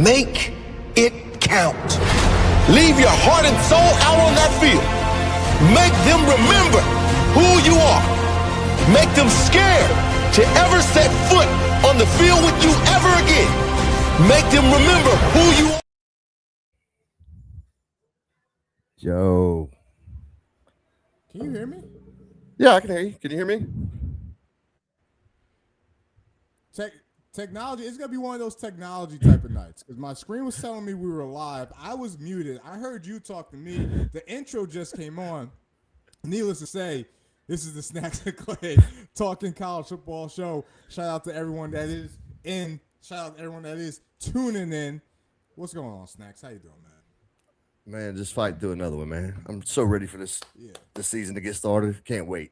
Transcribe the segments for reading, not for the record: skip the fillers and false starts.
Make it count. Leave your heart and soul out on that field. Make them remember who you are. Make them scared to ever set foot on the field with you ever again. Make them remember who you are. Joe. Can you hear me? Yeah, I can hear you. Can you hear me? Technology, it's going to be one of those technology type of nights because my screen was telling me we were live. I was muted. I heard you talk to me. The intro just came on. Needless to say, this is the Snacks and Clay Talking College Football Show. Shout out to everyone that is in. Shout out to everyone that is tuning in. What's going on, Snacks? How you doing, man? Man, just fight through another one, man. I'm so ready for this season to get started. Can't wait.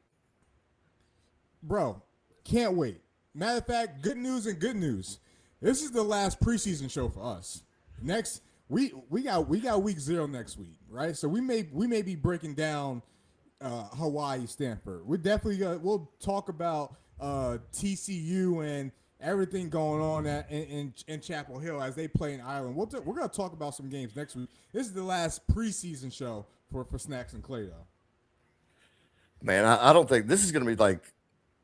Bro, can't wait. Matter of fact, good news and good news. This is the last preseason show for us. Next, we got week 0 next week, right? So we may be breaking down Hawaii, Stanford. We're definitely we'll talk about TCU and everything going on in Chapel Hill as they play in Ireland. We're gonna talk about some games next week. This is the last preseason show for Snacks and Clay, though. Man, I don't think this is gonna be like.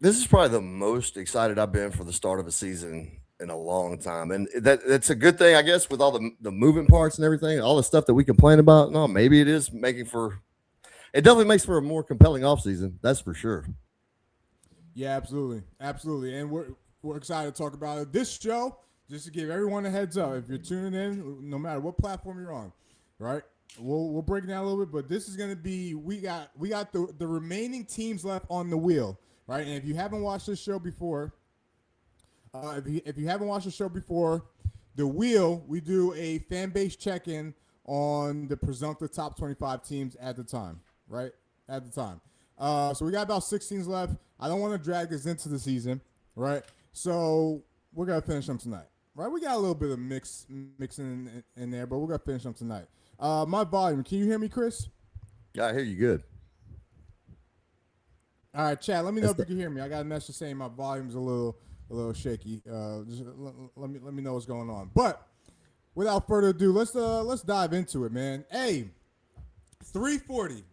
This is probably the most excited I've been for the start of a season in a long time. And that's a good thing, I guess, with all the moving parts and everything, all the stuff that we complain about. No, maybe it is it definitely makes for a more compelling offseason. That's for sure. Yeah, absolutely. Absolutely. And we're excited to talk about it. This show, just to give everyone a heads up, if you're tuning in, no matter what platform you're on, right? We'll break it down a little bit, but this is going to be, we got the remaining teams left on the wheel. Right, and if you haven't watched this show before, if you haven't watched the show before, the wheel, we do a fan base check-in on the presumptive top 25 teams at the time, right? At the time. So we got about 6 teams left. I don't want to drag this into the season, right? So we're gonna finish them tonight, right? We got a little bit of mixing in there, but we're gonna finish them tonight. My volume, can you hear me, Chris? Yeah, I hear you good. All right, Chad. Let me know if you can hear me. I got a message saying my volume's a little shaky. Just let me know what's going on. But without further ado, let's dive into it, man. Hey, 340,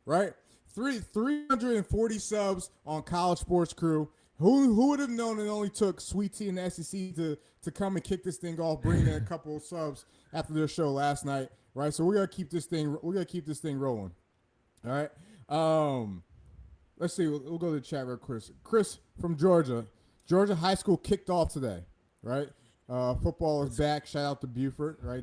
right? 340 subs on College Sports Crew. Who would have known it only took Sweet Tea and the SEC to come and kick this thing off, bring in a couple of subs after their show last night, right? So we're gonna keep this thing rolling. All right. Let's see. We'll go to the chat real quick. Chris from Georgia. Georgia high school kicked off today, right? Football is back. Shout out to Buford, right?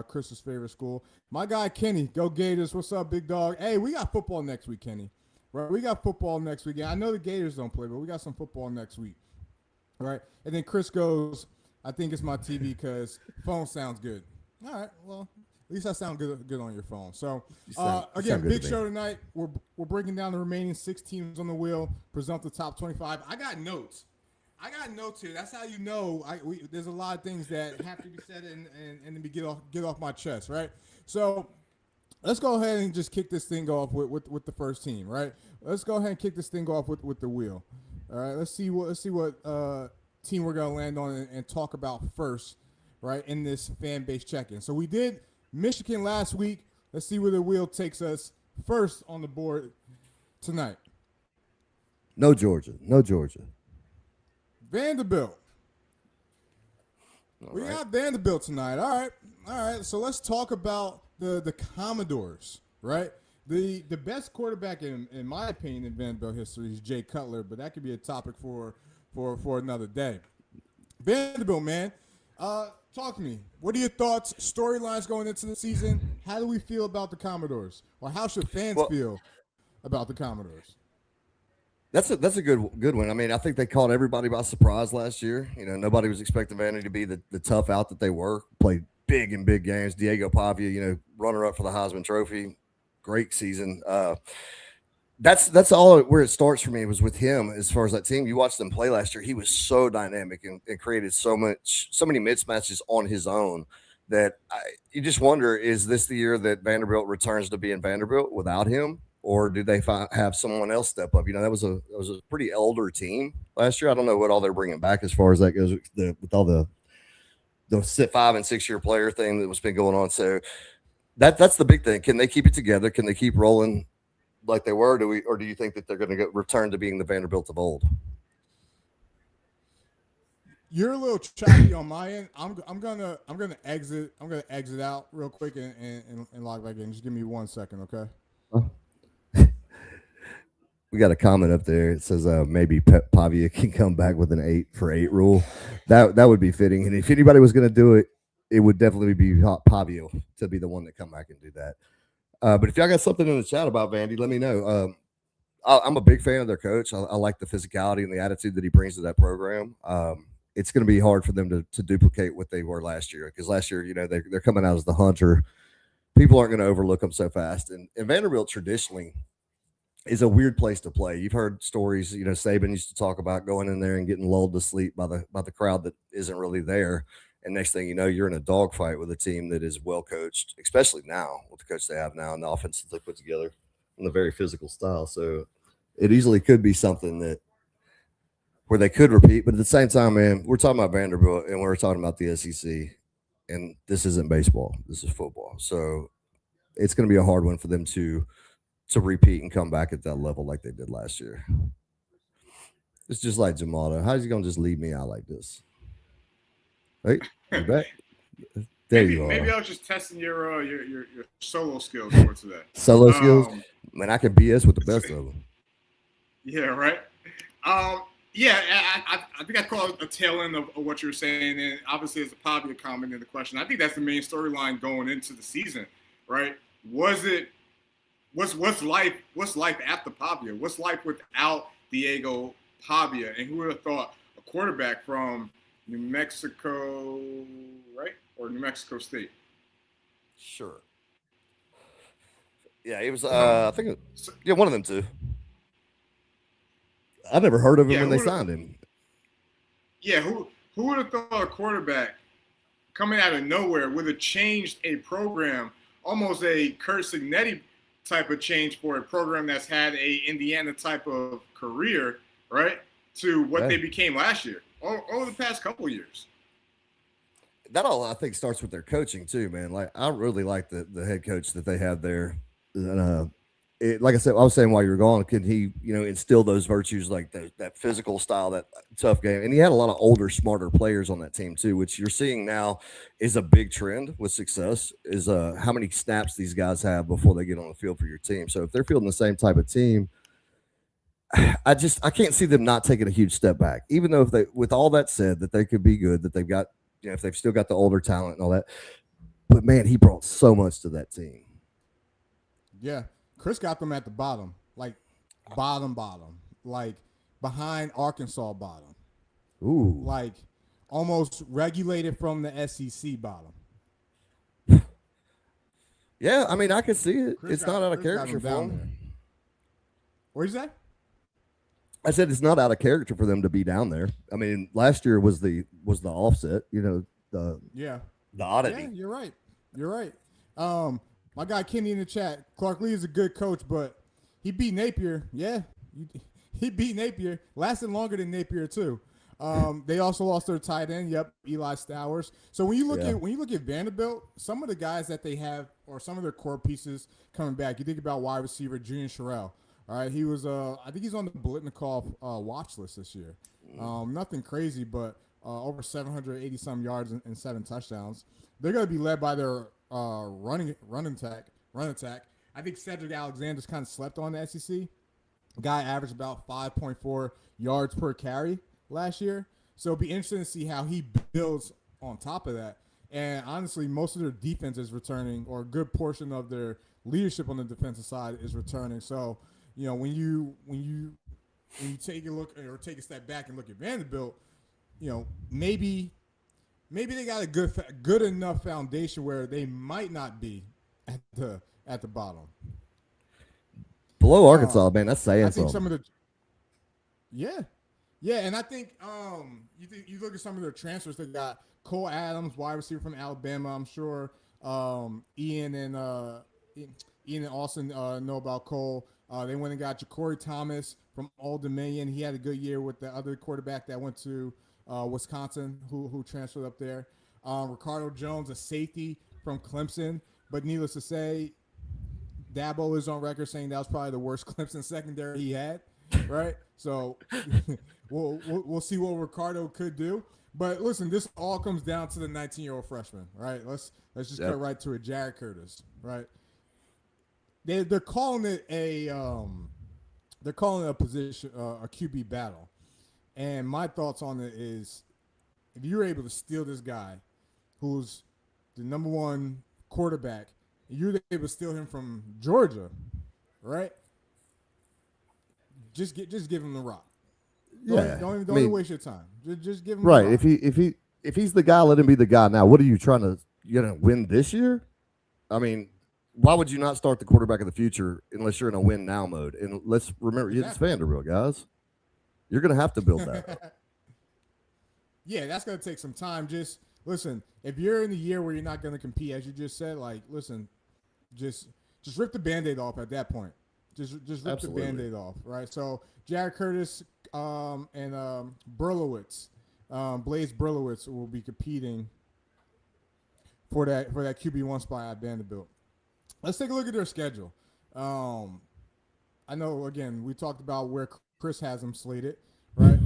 Chris's favorite school. My guy Kenny, go Gators. What's up, big dog? Hey, we got football next week, Kenny. Right? We got football next week. I know the Gators don't play, but we got some football next week. All right. And then Chris goes, I think it's my TV because phone sounds good. All right. Well, at least I sound good on your phone. So, again, big show tonight. We're breaking down the remaining 6 teams on the wheel, presumptive top 25. I got notes here. That's how you know there's a lot of things that have to be said and to be get off my chest, right? So, let's go ahead and just kick this thing off with the first team, right? Let's go ahead and kick this thing off with the wheel. All right, let's see what team we're gonna land on and talk about first, right? In this fan base check-in. So we did Michigan last week. Let's see where the wheel takes us first on the board tonight. No Georgia. Vanderbilt. We got Vanderbilt tonight. All right. So let's talk about the Commodores, right? The best quarterback in my opinion in Vanderbilt history is Jay Cutler, but that could be a topic for another day. Vanderbilt, man. Talk to me. What are your thoughts, storylines going into the season? How do we feel about the Commodores? Or how should fans feel about the Commodores? That's a good one. I mean, I think they caught everybody by surprise last year. You know, nobody was expecting Vandy to be the tough out that they were. Played big in big games. Diego Pavia, runner-up for the Heisman Trophy. Great season. That's all where it starts for me was with him as far as that team. You watched them play last year. He was so dynamic and created so many mismatches on his own that you just wonder, is this the year that Vanderbilt returns to being Vanderbilt without him? Or do they have someone else step up? That was a pretty elder team last year. I don't know what all they're bringing back as far as that goes with all the the 5 and 6 year player thing that was been going on. So that's the big thing. Can they keep it together? Can they keep rolling like they were? Or do you think that they're going to return to being the Vanderbilt of old? You're a little choppy on my end. I'm gonna exit. I'm gonna exit out real quick and log back in. Just give me 1 second, okay? We got a comment up there. It says maybe Pavia can come back with an 8 for 8 rule. That would be fitting. And if anybody was going to do it, it would definitely be Pavia to be the one to come back and do that. But if y'all got something in the chat about Vandy, let me know. I'm a big fan of their coach. I like the physicality and the attitude that he brings to that program. It's going to be hard for them to duplicate what they were last year, because last year, they're coming out as the hunter. People aren't going to overlook them so fast. And Vanderbilt traditionally is a weird place to play. You've heard stories, Saban used to talk about going in there and getting lulled to sleep by the crowd that isn't really there. And next thing you know, you're in a dogfight with a team that is well coached, especially now with the coach they have now and the offense that they put together in a very physical style. So it easily could be something where they could repeat. But at the same time, man, we're talking about Vanderbilt and we're talking about the SEC, and this isn't baseball. This is football. So it's going to be a hard one for them to repeat and come back at that level like they did last year. It's just like Jamada. How's he going to just leave me out like this? Right? You back? There you are. Maybe I was just testing your solo skills for today. Solo skills? Man, I can BS with the best of them. Yeah, right? Yeah, I think I caught a tail end of what you were saying, and obviously there's a Pavia comment in the question. I think that's the main storyline going into the season, right? What's life after Pavia? What's life without Diego Pavia? And who would have thought a quarterback from New Mexico, right? Or New Mexico State? Sure. Yeah, he was I think one of them two. I never heard of him when they signed him. Yeah, who would have thought a quarterback coming out of nowhere would have changed a program, almost a Curt Cignetti type of change for a program that's had a Indiana type of career, right, to what they became last year, or over the past couple of years. That all, I think, starts with their coaching too, man. Like, I really like the head coach that they have there. And, like I said, I was saying while you were gone, can he, instill those virtues, like that physical style, that tough game? And he had a lot of older, smarter players on that team too, which you're seeing now is a big trend with success, is how many snaps these guys have before they get on the field for your team. So if they're fielding the same type of team, I can't see them not taking a huge step back, even though with all that said, that they could be good, that they've got, if they've still got the older talent and all that. But man, he brought so much to that team. Yeah. Chris got them at the bottom, like bottom, like behind Arkansas bottom. Ooh. Like almost regulated from the SEC bottom. Yeah, I mean, I can see it. It's not out of Chris character for them. What did you say? I said it's not out of character for them to be down there. I mean, last year was the offset, the oddity. Yeah, you're right. My guy Kenny in the chat, Clark Lee is a good coach, but he beat Napier. Yeah, he beat Napier. Lasted longer than Napier too. They also lost their tight end. Yep, Eli Stowers. So when you look at Vanderbilt, some of the guys that they have, or some of their core pieces coming back, you think about wide receiver Julian Sherrill. All right, he was I think he's on the Blitnikoff watch list this year. Nothing crazy, but over 780 some yards and 7 touchdowns. They're going to be led by their run attack. I think Cedric Alexander's kind of slept on the SEC. Guy averaged about 5.4 yards per carry last year. So it'll be interesting to see how he builds on top of that. And honestly, most of their defense is returning, or a good portion of their leadership on the defensive side is returning. So, when you take a look or take a step back and look at Vanderbilt, maybe they got a good enough foundation where they might not be at the bottom. Below Arkansas, man, that's saying something. Some of the and I think you look at some of their transfers. They got Cole Adams, wide receiver from Alabama. I'm sure Ian and Austin know about Cole. They went and got Ja'Cory Thomas from Old Dominion. He had a good year with the other quarterback that went to Wisconsin, who transferred up there. Ricardo Jones, a safety from Clemson. But needless to say, Dabo is on record saying that was probably the worst Clemson secondary he had, right? So we'll see what Ricardo could do. But listen, this all comes down to the 19-year-old freshman, right? Let's just cut right to it. Jared Curtis, right? They're calling it a position a QB battle, and my thoughts on it is, if you're able to steal this guy, who's the number one quarterback, and you're able to steal him from Georgia, right? Just give him the rock. Don't even waste your time. Just give him right. the rock. If he's the guy, let him be the guy. Now, what are you trying to win this year? I mean, why would you not start the quarterback of the future unless you're in a win now mode? And let's remember, it's Vanderbilt, guys. You're going to have to build that up. Yeah, that's going to take some time. Just listen, if you're in the year where you're not going to compete, as you just said, like, listen, just rip the Band-Aid off at that point. Just rip Absolutely. the Band-Aid off, right? So Jared Curtis and Berlowitz, Blaze Berlowitz will be competing for that QB1 spot at Vanderbilt. Let's take a look at their schedule. I know, again, we talked about where Chris has them slated, right?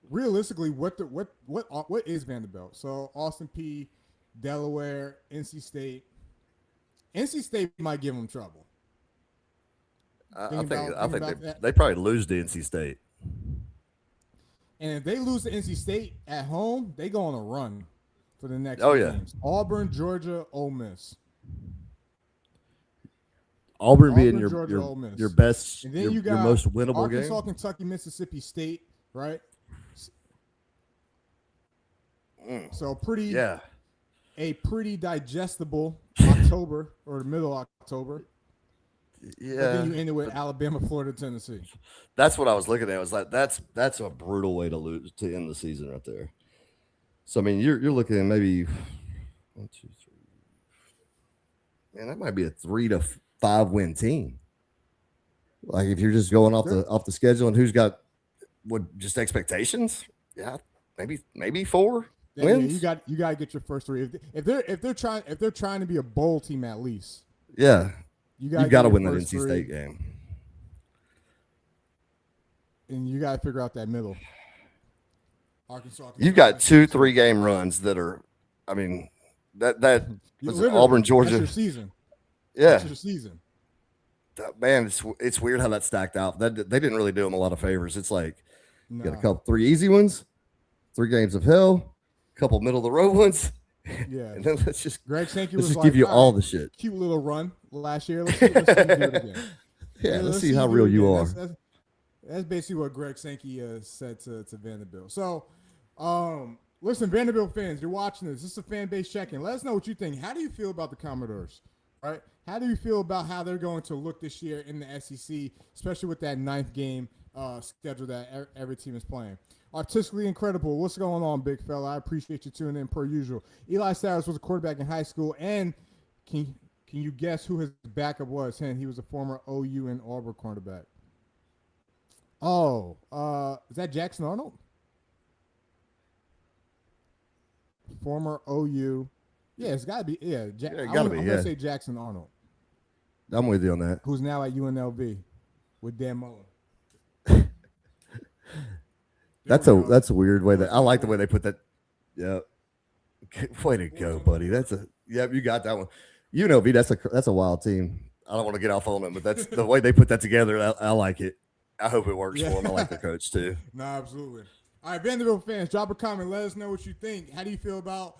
Realistically, what is Vanderbilt? So Austin Peay, Delaware, NC State. NC State might give them trouble. I think they probably lose to NC State. And if they lose to NC State at home, they go on a run for the next games. Auburn, Georgia, Ole Miss. Auburn being your best, and then your most winnable Arkansas, game. Kentucky, Mississippi State, right? So a pretty digestible October or the middle of October. Yeah. But then you end it with Alabama, Florida, Tennessee. That's what I was looking at. I was like, that's a brutal way to end the season right there. So I mean, you're looking at maybe 1, 2, 3. Man, that might be a 3 to 5 win team. Like if you're just going off the schedule and who's got just expectations. Yeah, maybe 4 wins. Yeah, you got to get your first 3. If they're trying to be a bowl team at least. Yeah. You got to win that NC 3, State game. And you got to figure out that middle. Arkansas. You've got 2-3 game runs that are, I mean, that was Auburn, Georgia. That's your season. Yeah. That's your season. Man, it's weird how that stacked out. They didn't really do them a lot of favors. It's like you got a couple 3 easy ones, 3 games of hell, a couple middle of the road ones. Yeah. And then Greg Sankey let's was just give you all the shit. Cute little run last year. Let's see you do it again. Yeah, let's see how real you are. That's basically what Greg Sankey said to Vanderbilt. So, listen, Vanderbilt fans, you're watching this. This is a fan base check-in. Let us know what you think. How do you feel about the Commodores? Right? How do you feel about how they're going to look this year in the SEC, especially with that 9th game schedule that every team is playing? Artistically incredible. What's going on, big fella? I appreciate you tuning in per usual. Eli Cyrus was a quarterback in high school, and can you guess who his backup was? He was a former OU and Auburn cornerback. Oh, is that Jackson Arnold? Former OU. Yeah, it's got to be. Yeah, it got to be. I'm going to say Jackson Arnold. I'm with you on that. Who's now at UNLV with Dan Mullen. That's a weird way I like the way they put that. Yeah. Way to go, buddy. You got that one. UNLV, that's a wild team. I don't want to get off on them, but that's the way they put that together. I like it. I hope it works for them. I like their coach too. No, absolutely. All right, Vanderbilt fans, drop a comment. Let us know what you think. How do you feel about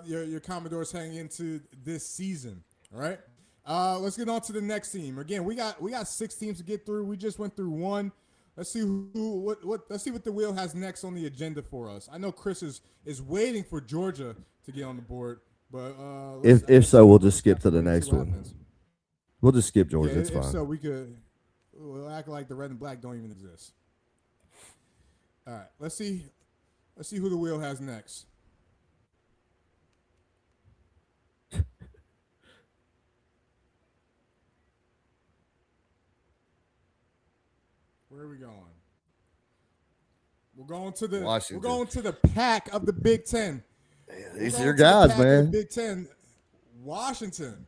your Commodores heading into this season? All right. Let's get on to the next team. Again, we got 6 teams to get through. We just went through 1. Let's see let's see what the wheel has next on the agenda for us. I know Chris is waiting for Georgia to get on the board, but if so, we'll just skip to the next one. Happens. We'll just skip Georgia. It's fine. So we'll act like the red and black don't even exist. All right, let's see who the wheel has next. Where are we going? We're going to the Washington. We're going to the pack of the Big Ten. These We're are your going to the guys, pack of the man. Big Ten, Washington.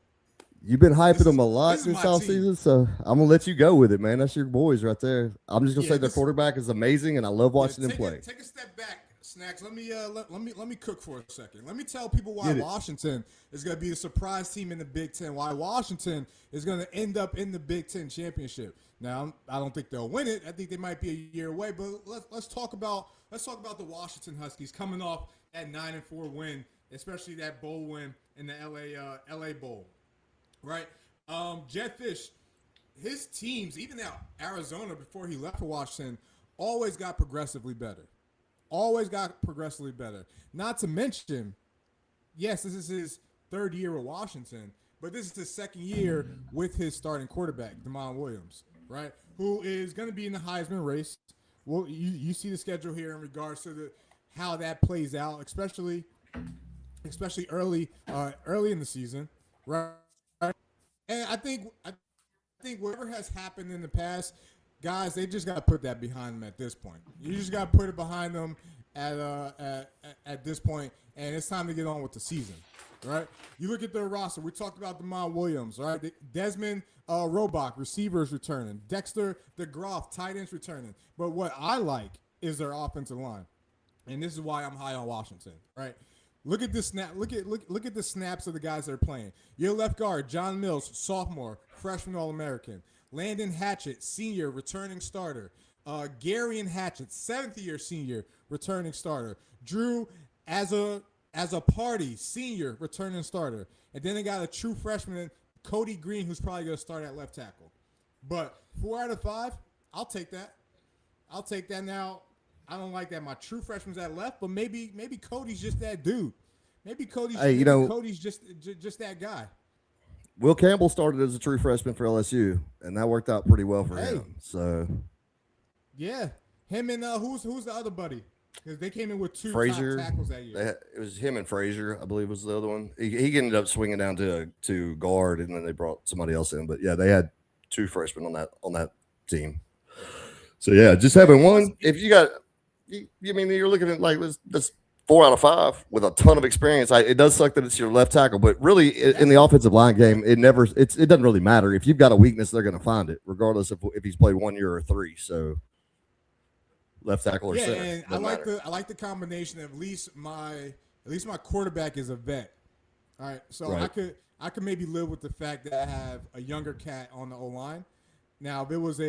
You've been hyping This is- them a lot this is this my offseason, so I'm gonna let you go with it, man. That's your boys right there. I'm just gonna Yeah, say their this- quarterback is amazing, and I love watching Yeah, them play. take a step back, Snacks. Let me cook for a second. Let me tell people why Get it. Washington is going to be the surprise team in the Big Ten. Why Washington is going to end up in the Big Ten championship. Now, I don't think they'll win it. I think they might be a year away. But let's talk about the Washington Huskies coming off that 9-4 win, especially that bowl win in the LA Bowl, right? Jedd Fisch, his teams, even now Arizona before he left for Washington, always got progressively better. Always got progressively better. Not to mention, yes, this is his third year with Washington, but this is his second year with his starting quarterback, Damon Williams, right? Who is going to be in the Heisman race. Well, you see the schedule here in regards to how that plays out, especially early in the season, right? And I think whatever has happened in the past, guys, they just got to put that behind them at this point. You just got to put it behind them at this point, and it's time to get on with the season, right? You look at their roster. We talked about Damon Williams, right? Desmond Robach, receivers returning. Dexter DeGroff, tight ends returning. But what I like is their offensive line, and this is why I'm high on Washington, right? Look at this snap. Look at the snaps of the guys that are playing. Your left guard, John Mills, sophomore, freshman All-American. Landon Hatchett, senior, returning starter. Garion Hatchett, seventh-year senior, returning starter. Drew as a party, senior, returning starter. And then they got a true freshman, Cody Green, who's probably going to start at left tackle. But 4 out of 5, I'll take that. Now. I don't like that my true freshman's at left, but maybe Cody's just that dude. Maybe Cody's Cody's just that guy. Will Campbell started as a true freshman for LSU, and that worked out pretty well for him. So, yeah, him and who's the other buddy? Because they came in with 2 Frazier, top tackles that year. it was him and Frazier, I believe, was the other one. He ended up swinging down to guard, and then they brought somebody else in. But yeah, they had 2 freshmen on that team. So yeah, just having one. If you got, I mean, you're looking at like this 4 out of 5 with a ton of experience. It does suck that it's your left tackle, but really in the offensive line game, it doesn't really matter. If you've got a weakness, they're going to find it, regardless of if he's played 1 year or 3. So left tackle or center. And I like the combination. At least my quarterback is a vet. All right, so Right. I could maybe live with the fact that I have a younger cat on the O line. Now, if it was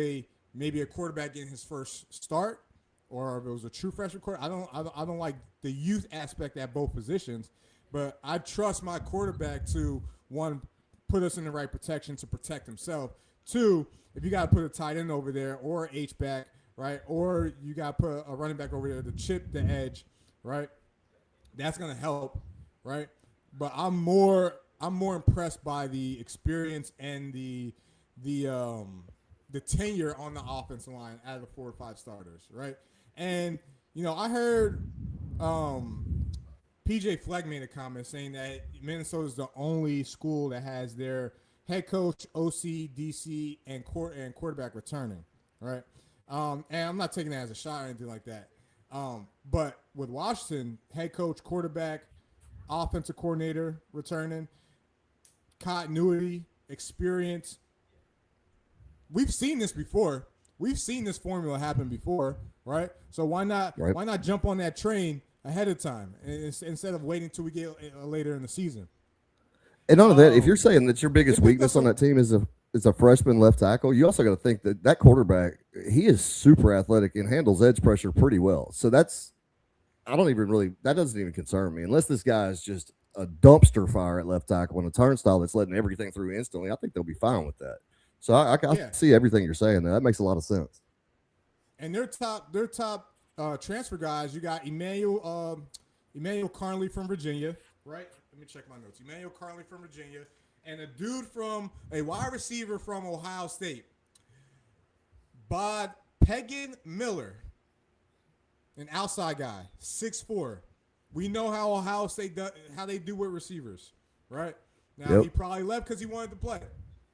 maybe a quarterback in his first start, or if it was a true freshman quarterback, I don't like the youth aspect at both positions, but I trust my quarterback to, 1, put us in the right protection to protect himself. 2, if you got to put a tight end over there or an H-back, right, or you got to put a running back over there to chip the edge, right, that's going to help, right? But I'm more impressed by the experience and the tenure on the offensive line out of the 4 or 5 starters, right? And, I heard PJ Fleck made a comment saying that Minnesota is the only school that has their head coach, OC, DC, and quarterback returning, right? And I'm not taking that as a shot or anything like that. But with Washington, head coach, quarterback, offensive coordinator returning, continuity, experience. We've seen this before. We've seen this formula happen before, right? So why not jump on that train ahead of time instead of waiting till we get later in the season? And none of that, if you're saying that your biggest weakness on that team is a freshman left tackle, you also got to think that quarterback, he is super athletic and handles edge pressure pretty well. So that doesn't even concern me. Unless this guy is just a dumpster fire at left tackle and a turnstile that's letting everything through instantly, I think they'll be fine with that. So I see everything you're saying there. That makes a lot of sense. And their top transfer guys, you got Emmanuel Carnley from Virginia, right? Let me check my notes. Emmanuel Carnley from Virginia, and a wide receiver from Ohio State, Bod Pegan Miller, an outside guy, 6'4". We know how Ohio State how they do with receivers, right? Now He probably left because he wanted to play,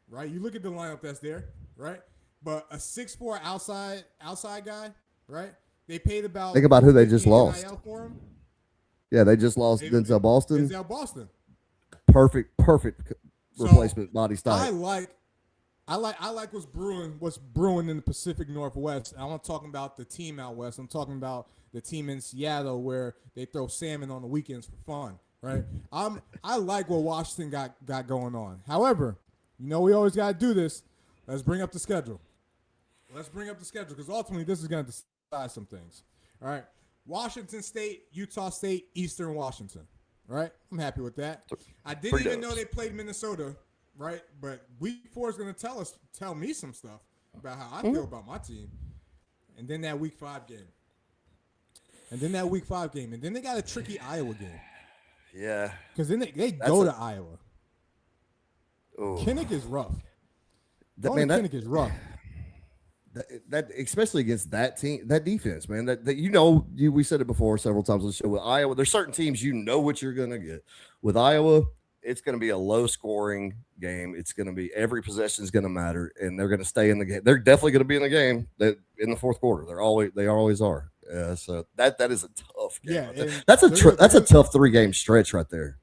right? You look at the lineup that's there, right? But a 6'4" outside guy, right? They paid about. Think about who they just lost. For him. Yeah, they just lost Denzel Boston. Denzel Boston. Perfect So, replacement body style. I like what's brewing in the Pacific Northwest. I'm not talking about the team out west. I'm talking about the team in Seattle where they throw salmon on the weekends for fun, right? I like what Washington got going on. However, we always got to do this. Let's bring up the schedule. Because ultimately this is going to decide some things. All right, Washington State, Utah State, Eastern Washington. All right, I'm happy with that. I didn't even know they played Minnesota. Right, but week 4 is going to tell me some stuff about how I feel about my team, and then that week 5 game, and then they got a tricky Iowa game. Yeah, because then they go to Iowa. Ooh. Kinnick is rough. Kinnick is rough. That especially against that team, that defense, man. We said it before several times on the show. With Iowa, there's certain teams what you're going to get. With Iowa, it's going to be a low-scoring game. It's going to be every possession is going to matter, and they're going to stay in the game. They're definitely going to be in the game in the fourth quarter. They always are. So that is a tough game. Yeah, that's a tough 3-game stretch right there.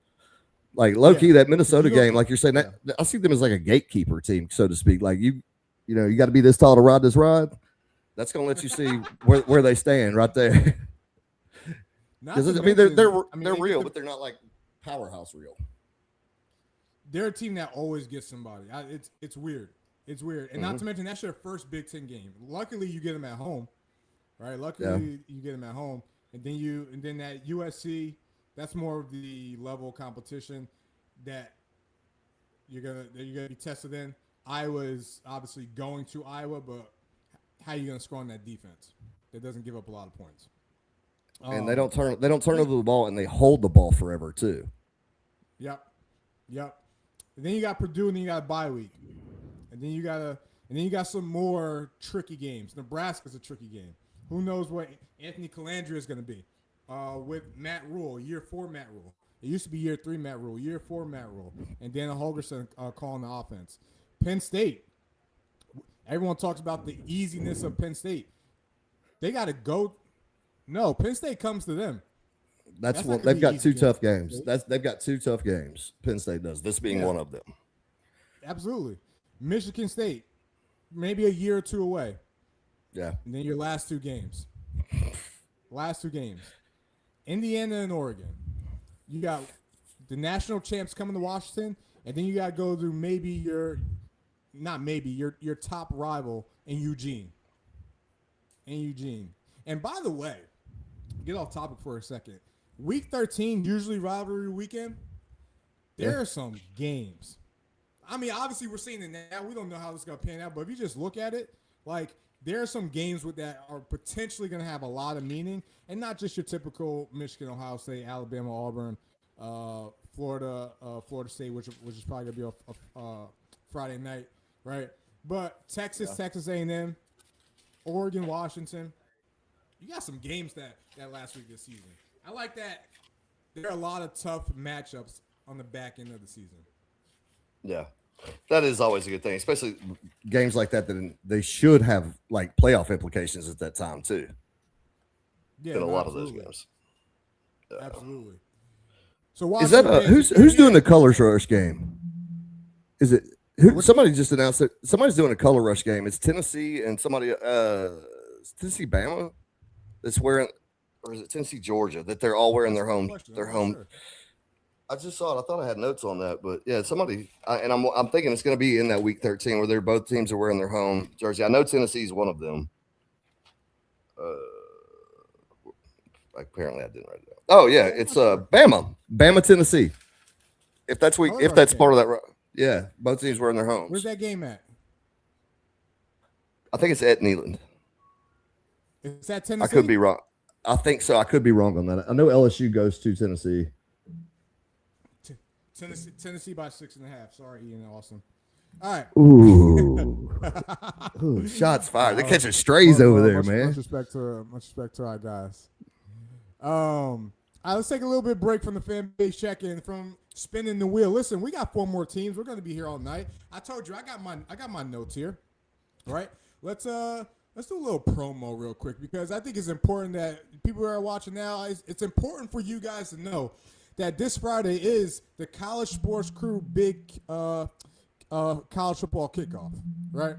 Like low key, that Minnesota game, like you're saying, I see them as like a gatekeeper team, so to speak. Like you got to be this tall to ride this ride. That's going to let you see where they stand right there. Because they're real, but they're not like powerhouse real. They're a team that always gets somebody. It's weird. And not to mention that's your first Big Ten game. Luckily, you get them at home, right? You get them at home, and then that USC. That's more of the level of competition that you're gonna be tested in. Iowa is obviously going to Iowa, but how are you gonna score on that defense that doesn't give up a lot of points? And they don't turn over the ball, and they hold the ball forever too. Yep. And then you got Purdue, and then you got a bye week, and then you got some more tricky games. Nebraska's a tricky game. Who knows what Anthony Calandria is going to be with Matt Rule, year 4 Matt Rule. It used to be year 3 Matt Rule, year 4 Matt Rule, and Dana Holgorsen calling the offense. Penn State. Everyone talks about the easiness of Penn State. They got to go. No, Penn State comes to them. That's what they've got. 2 tough games. They've got 2 tough games. Penn State does. This being one of them. Absolutely. Michigan State, maybe a year or 2 away. Yeah. And then your last 2 games. Indiana and Oregon. You got the national champs coming to Washington, and then you got to go through your top rival in Eugene. And by the way, get off topic for a second. Week 13, usually rivalry weekend, there are some games. I mean, obviously we're seeing it now. We don't know how this is going to pan out, but if you just look at it, like there are some games with that are potentially going to have a lot of meaning, and not just your typical Michigan, Ohio State, Alabama, Auburn, Florida State, which is probably going to be a Friday night, right? But Texas A&M, Oregon, Washington. You got some games that last week this season. I like that. There are a lot of tough matchups on the back end of the season. Yeah, that is always a good thing, especially games like that they should have like playoff implications at that time too. Yeah, in a lot of those games. Absolutely. So is that who's doing the Colors Rush game? Is it somebody just announced that somebody's doing a Color Rush game? It's Tennessee and somebody Tennessee Bama that's wearing, or is it Tennessee Georgia that they're all wearing their home Sure. I just saw it. I thought I had notes on that, but yeah, somebody and I'm thinking it's going to be in that week 13 where they're both teams are wearing their home jersey. I know Tennessee's one of them. Apparently I didn't write it down. Oh yeah, it's Bama, Tennessee. If that's part of that, yeah, both teams wearing their homes. Where's that game at? I think it's at Neyland. Is that Tennessee? I could be wrong. I think so. I could be wrong on that. I know LSU goes to Tennessee. Tennessee by 6.5. Sorry, Ian Austin. All right. Ooh. Ooh, shots fired. They're catching strays over there, man. Much respect to our guys. All right, let's take a little bit break from the fan base check-in, from spinning the wheel. Listen, we got 4 more teams. We're going to be here all night. I told you I got my notes here. All right. Let's let's do a little promo real quick because I think it's important that people who are watching now, it's important for you guys to know that this Friday is the College Sports Crew big college football kickoff, right?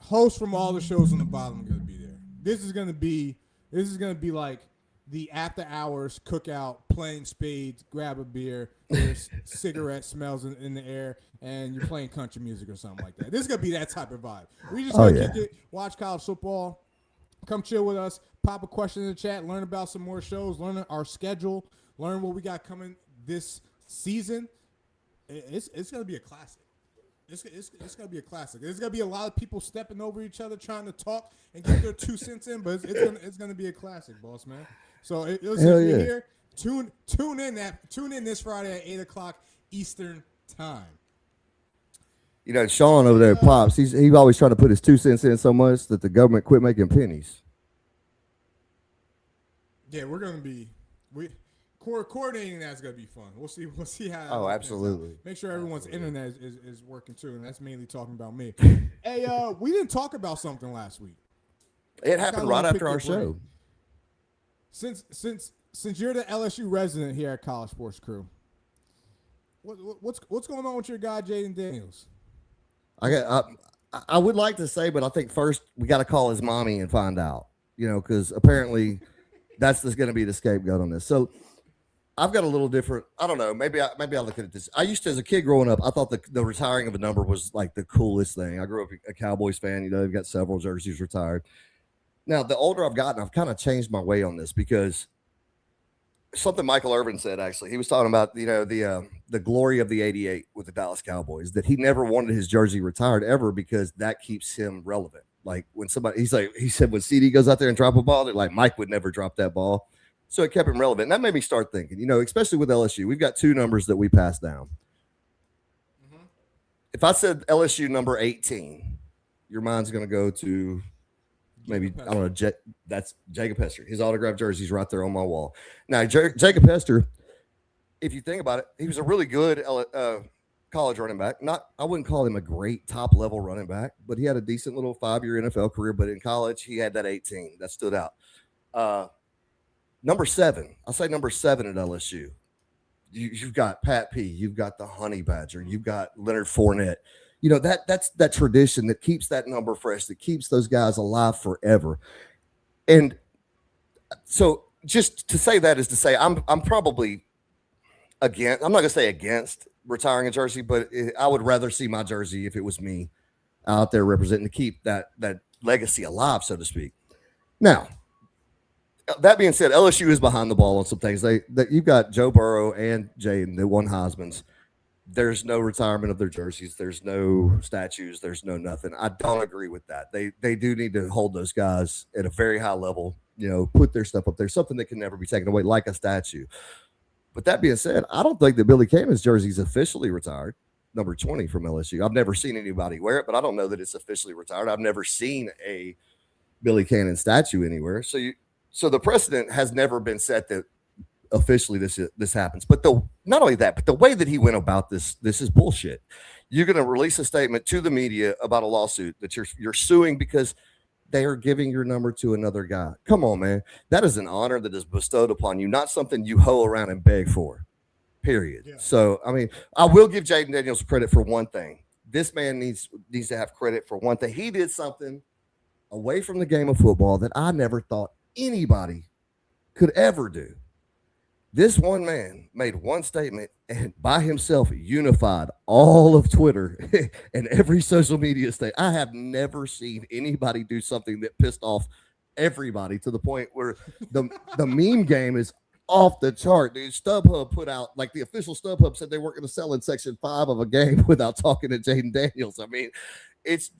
Hosts from all the shows on the bottom are going to be there. This is going to be like the after hours cookout, playing spades, grab a beer, there's cigarette smells in the air, and you're playing country music or something like that. This is going to be that type of vibe. We just going to kick it, watch college football, come chill with us, pop a question in the chat, learn about some more shows, learn our schedule, learn what we got coming this season. It's going to be a classic. It's going to be a classic. There's going to be a lot of people stepping over each other trying to talk and get their 2 cents in, but it's going to be a classic, boss man. So here. Tune in this Friday at 8:00 Eastern time. You know, Sean over there at Pops, he always trying to put his 2 cents in so much that the government quit making pennies. Yeah, we're going to be coordinating that's going to be fun. We'll see how. Oh, absolutely. Make sure everyone's internet is working too, and that's mainly talking about me. Hey, we didn't talk about something last week. It happened right after our show. Since you're the LSU resident here at College Sports Crew, what's going on with your guy Jaden Daniels? I would like to say, but I think first we got to call his mommy and find out. You know, because apparently that's just going to be the scapegoat on this. So I've got a little different. I don't know. Maybe I'll look at this. I used to, as a kid growing up, I thought the retiring of a number was like the coolest thing. I grew up a Cowboys fan. You know, they've got several jerseys retired. Now, the older I've gotten, I've kind of changed my way on this because something Michael Irvin said, actually, he was talking about, you know, the glory of the 88 with the Dallas Cowboys, that he never wanted his jersey retired ever because that keeps him relevant. Like when he said when CD goes out there and drop a ball, that like Mike would never drop that ball. So it kept him relevant. And that made me start thinking, you know, especially with LSU, we've got 2 numbers that we pass down. Mm-hmm. If I said LSU number 18, your mind's going to go to maybe, I don't know, that's Jacob Hester. His autographed jersey's right there on my wall. Now, Jacob Hester, if you think about it, he was a really good college running back. I wouldn't call him a great top-level running back, but he had a decent little 5-year NFL career. But in college, he had that 18. That stood out. Number 7. I'll say number 7 at LSU. You've got Pat P. You've got the Honey Badger. You've got Leonard Fournette. You know, that's that tradition that keeps that number fresh, that keeps those guys alive forever. And so just to say that is to say I'm probably against, I'm not going to say against retiring a jersey, but I would rather see my jersey, if it was me, out there representing to keep that legacy alive, so to speak. Now, that being said, LSU is behind the ball on some things. You've got Joe Burrow and Jaden, that won Heisman's. There's no retirement of their jerseys. There's no statues. There's no nothing. I don't agree with that. They do need to hold those guys at a very high level, you know, put their stuff up there, something that can never be taken away, like a statue. But that being said, I don't think that Billy Cannon's jersey is officially retired, number 20 from LSU. I've never seen anybody wear it, but I don't know that it's officially retired. I've never seen a Billy Cannon statue anywhere. So the precedent has never been set that officially this happens. But not only that, but the way that he went about this is bullshit. You're going to release a statement to the media about a lawsuit that you're suing because they are giving your number to another guy. Come on, man. That is an honor that is bestowed upon you, not something you hoe around and beg for, period. Yeah. So, I mean, I will give Jaden Daniels credit for one thing. This man needs to have credit for one thing. He did something away from the game of football that I never thought anybody could ever do. This one man made one statement and by himself unified all of Twitter and every social media state. I have never seen anybody do something that pissed off everybody to the point where the meme game is off the chart. Dude, StubHub put out, like the official StubHub said they weren't going to sell in section 5 of a game without talking to Jaden Daniels. I mean, it's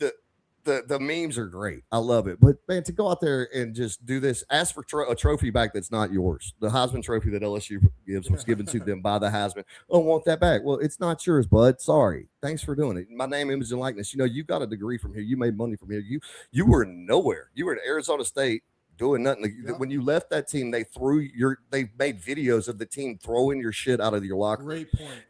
the memes are great. I love it. But, man, to go out there and just do this, ask for a trophy back that's not yours. The Heisman trophy that LSU gives was given to them by the Heisman. Oh, want that back. Well, it's not yours, bud. Sorry. Thanks for doing it. My name, image, and likeness. You know, you got a degree from here. You made money from here. You were nowhere. You were at Arizona State doing nothing. Yep. When you left that team, they made videos of the team throwing your shit out of your locker. Great point.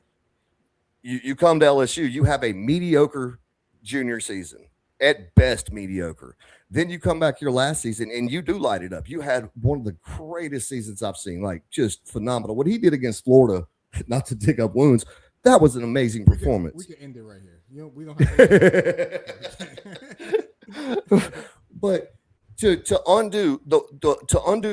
You come to LSU, you have a mediocre junior season. at best mediocre. Then you come back your last season and you do light it up. You had one of the greatest seasons I've seen, like just phenomenal. What he did against Florida, not to dig up wounds, that was an amazing performance. We can end it right here. We don't have But to undo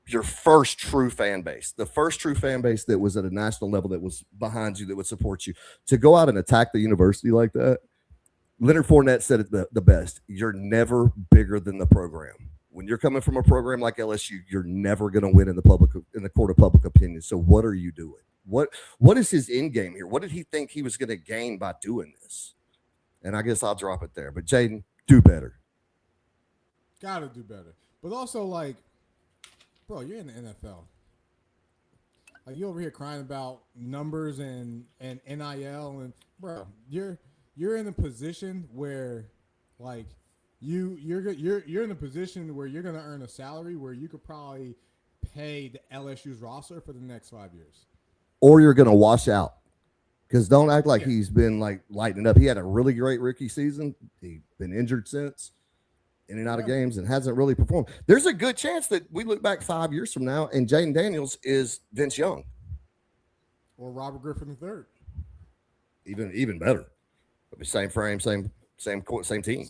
your first true fan base, the first true fan base that was at a national level, that was behind you, that would support you, to go out and attack the university like that. Leonard Fournette said it the best. You're never bigger than the program. When you're coming from a program like LSU, you're never going to win in the court of public opinion. So what are you doing? What is his end game here? What did he think he was going to gain by doing this? And I guess I'll drop it there. But Jaden, do better. Gotta do better. But also, like, bro, you're in the NFL. Like, you over here crying about numbers and NIL, and bro, you're in a position where, like, you're in a position where you're gonna earn a salary where you could probably pay the LSU's roster for the next 5 years. Or you're gonna wash out. Because don't act like he's been like lighting up. He had a really great rookie season. He's been injured since, in and out of games, and hasn't really performed. There's a good chance that we look back 5 years from now and Jaden Daniels is Vince Young. Or Robert Griffin III. Even better. Same frame, same team.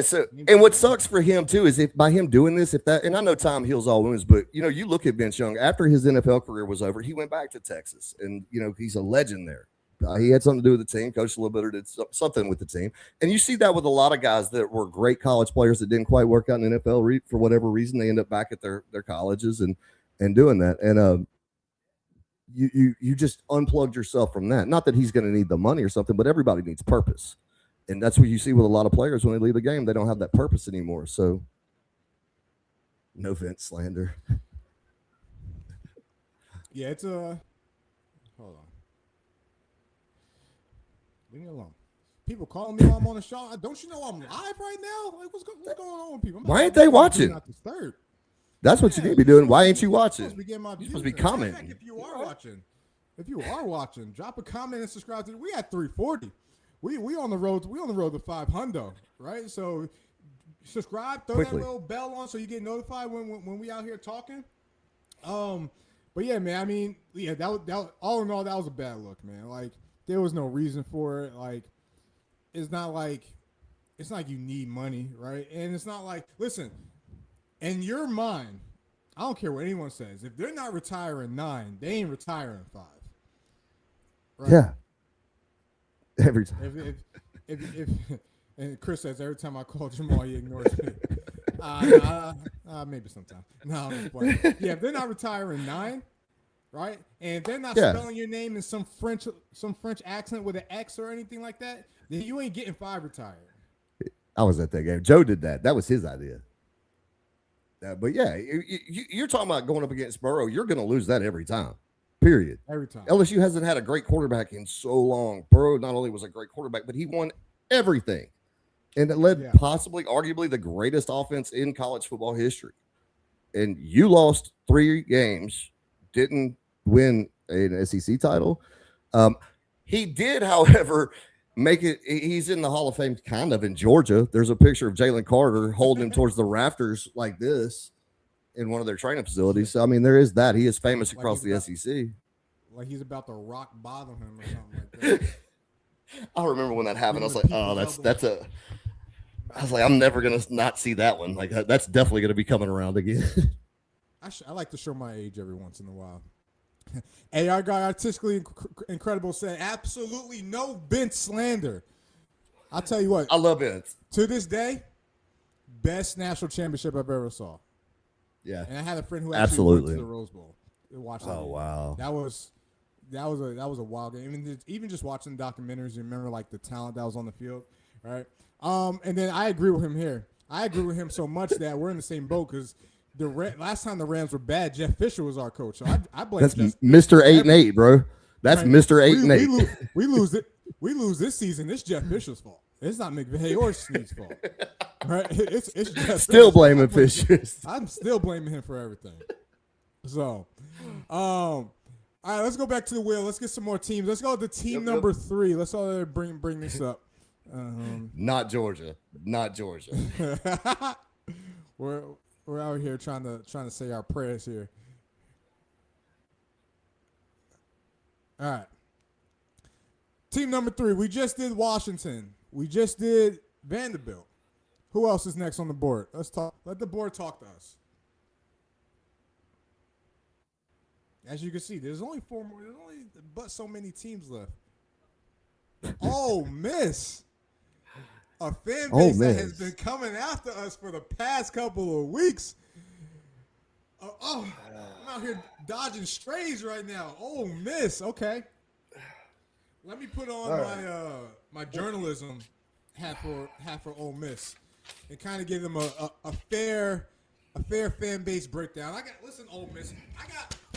So and what sucks for him too is if by him doing this, and I know time heals all wounds, but you look at Vince Young after his NFL career was over, he went back to Texas, and he's a legend there. He had something to do with the team, coached a little bit, or did something with the team, and you see that with a lot of guys that were great college players that didn't quite work out in the NFL for whatever reason. They end up back at their colleges and doing that, and you just unplugged yourself from that. Not that he's going to need the money or something, but everybody needs purpose. And that's what you see with a lot of players when they leave the game. They don't have that purpose anymore. So, no Vince slander. Yeah, it's a. Hold on. Leave me alone. People calling me while I'm on the show. Don't you know I'm live right now? Like, what's going on with people? Why ain't they watching? That's what you need to be doing. Why ain't you watching? You're supposed to be commenting. If you are watching, drop a comment and subscribe to. We at 340. We on the road. We on the road to 500, right? So subscribe, throw that little bell on so you get notified when we out here talking. But yeah, man. I mean, yeah, that was all in all, that was a bad look, man. Like, there was no reason for it. Like, it's not like you need money, right? And it's not like, listen, in your mind, I don't care what anyone says. If they're not retiring 9, they ain't retiring 5. Right? Yeah. Every time. If and Chris says every time I call Jamal, he ignores me. Maybe sometime. No, yeah, if they're not retiring 9, right? And if they're not spelling your name in some French accent with an X or anything like that, then you ain't getting 5 retired. I was at that game. Joe did that. That was his idea. But yeah, you're talking about going up against Burrow. You're going to lose that every time. Period. Every time. LSU hasn't had a great quarterback in so long. Burrow not only was a great quarterback, but he won everything. And it led possibly, arguably, the greatest offense in college football history. And you lost 3 games, didn't win an SEC title. He did, however, make it. He's in the Hall of Fame kind of in Georgia. There's a picture of Jalen Carter holding him towards the rafters like this in one of their training facilities. So, I mean, there is that. He is famous across the SEC. Like he's about to rock bottom him or something like that. I remember when that happened. I was like, oh, that's a – I was like, I'm never going to not see that one. Like, that's definitely going to be coming around again. I like to show my age every once in a while. Hey, our guy, Artistically Incredible, said absolutely no Vince slander. I'll tell you what. I love Vince. To this day, best national championship I've ever saw. Yeah. And I had a friend who actually went to the Rose Bowl. Watched that game. Wow. That was a wild game. Even just watching the documentaries, you remember like the talent that was on the field, right? And then I agree with him here. I agree with him so much that we're in the same boat because last time the Rams were bad, Jeff Fisher was our coach. So I blame. That's Mr. 8-8, bro. That's right. Mr. 8-8. We lose it. We lose this season. It's Jeff Fisher's fault. It's not McVay or Snead's fault. Right? It's Jeff still blaming Fisher. I'm still blaming him for everything. So, all right, let's go back to the wheel. Let's get some more teams. Let's go to team number 3. Let's all bring this up. Not Georgia. Not Georgia. we're out here trying to say our prayers here. All right. Team number 3. We just did Washington. We just did Vanderbilt. Who else is next on the board? Let's talk. Let the board talk to us. As you can see, there's only 4 more. There's only but so many teams left. Oh, Miss. A fan base that has been coming after us for the past couple of weeks. I'm out here dodging strays right now. Oh, Miss. Okay. Let me put on my journalism hat for Ole Miss and kind of give them a fair fan base breakdown. Listen, Ole Miss.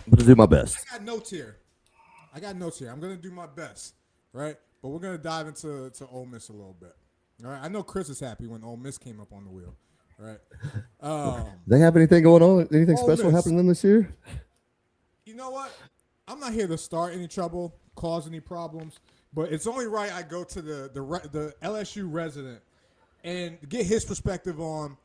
I'm gonna do my best. I got notes here. I'm gonna do my best, right? But we're gonna dive into Ole Miss a little bit. All right. I know Chris is happy when Ole Miss came up on the wheel. Right. They have anything going on? Anything special Miss. happening this year? You know what? I'm not here to start any trouble, cause any problems, but it's only right I go to the LSU resident and get his perspective on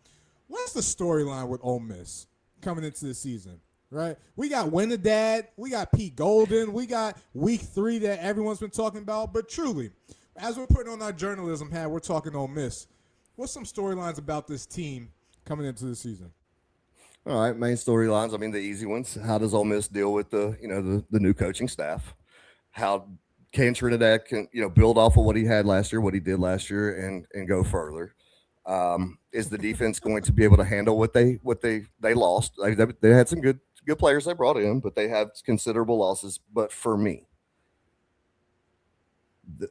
what's the storyline with Ole Miss coming into the season. Right, we got Winnedad, we got Pete Golden, we got Week 3 that everyone's been talking about. But truly, as we're putting on our journalism hat, we're talking Ole Miss. What's some storylines about this team coming into the season? All right, main storylines. I mean, the easy ones. How does Ole Miss deal with the new coaching staff? How can Trinidad build off of what he had last year, what he did last year, and go further? Is the defense going to be able to handle what they lost? They had some good players they brought in, but they had considerable losses. But for me,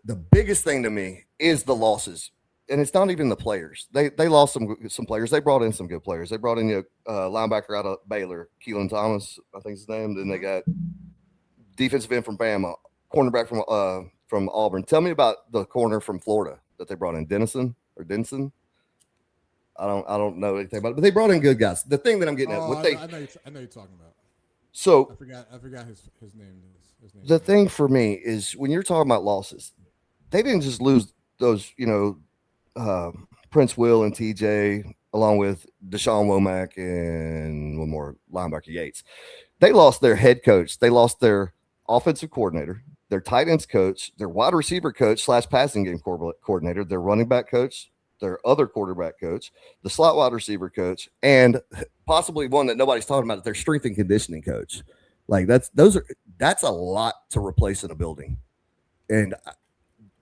the biggest thing to me is the losses, and it's not even the players. They lost some players. They brought in some good players. They brought in linebacker out of Baylor, Keelan Thomas, I think his name. Then they got defensive end from Bama, cornerback from Auburn. Tell me about the corner from Florida that they brought in, Denison. I don't know anything about it, but they brought in good guys. The thing that I'm getting at, I know you're talking about. So I forgot his name. The thing for me is when you're talking about losses, they didn't just lose those, Prince Will and TJ, along with Deshaun Womack and one more linebacker, Yates. They lost their head coach. They lost their offensive coordinator, their tight ends coach, their wide receiver coach / passing game coordinator, their running back coach, their other quarterback coach, the slot wide receiver coach, and possibly one that nobody's talking about, their strength and conditioning coach. Like that's a lot to replace in a building. And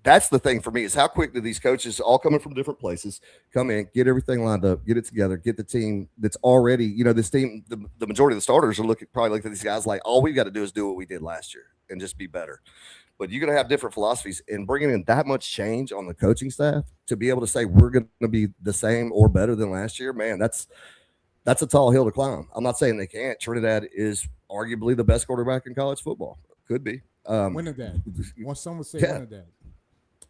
that's the thing for me is how quick do these coaches all coming from different places come in, get everything lined up, get it together, get the team that's already, this team, the majority of the starters are probably looking at these guys like all we got to do is do what we did last year and just be better. But you're going to have different philosophies, and bringing in that much change on the coaching staff to be able to say we're going to be the same or better than last year, man, that's a tall hill to climb. I'm not saying they can't. Trinidad is arguably the best quarterback in college football. Could be. Winnedad. Some would say Winnedad.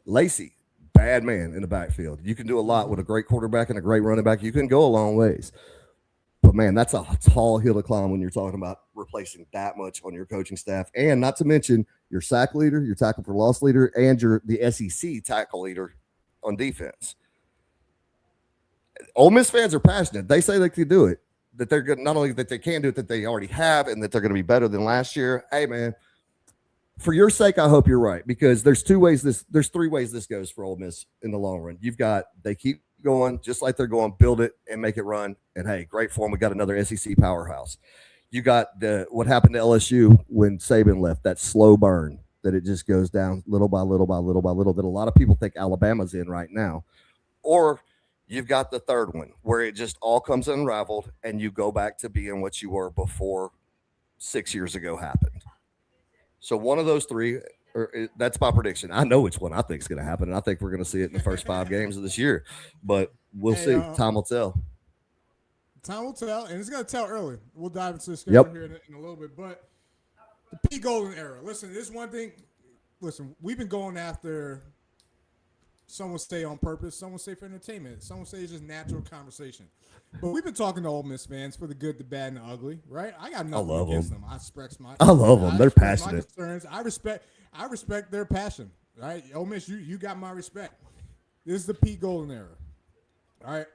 Lacey, bad man in the backfield. You can do a lot with a great quarterback and a great running back. You can go a long ways. But, man, that's a tall hill to climb when you're talking about replacing that much on your coaching staff. And not to mention your sack leader, your tackle for loss leader, and the SEC tackle leader on defense. Ole Miss fans are passionate. They say they can do it, that they're good. Not only that they can do it, that they already have, and that they're going to be better than last year. Hey, man, for your sake, I hope you're right, because there's 3 ways this goes for Ole Miss in the long run. You've got they keep going just like they're going, build it and make it run. And hey, great for them. We got another SEC powerhouse. You got what happened to LSU when Saban left, that slow burn that it just goes down little by little by little by little that a lot of people think Alabama's in right now. Or you've got the third one where it just all comes unraveled and you go back to being what you were before 6 years ago happened. So one of those 3, that's my prediction. I know which one I think is going to happen, and I think we're going to see it in the first 5 games of this year. But we'll see. Time will tell. Time will tell, and it's going to tell early. We'll dive into this here in a little bit. But the Pete Golden era. Listen, this one thing. Listen, we've been going after. Some will say on purpose. Some will say for entertainment. Some will say it's just natural conversation. But we've been talking to Ole Miss fans for the good, the bad, and the ugly, right? I got nothing against them. I love them. They're passionate. I respect their passion, right? Ole Miss, you got my respect. This is the Pete Golden era. All right.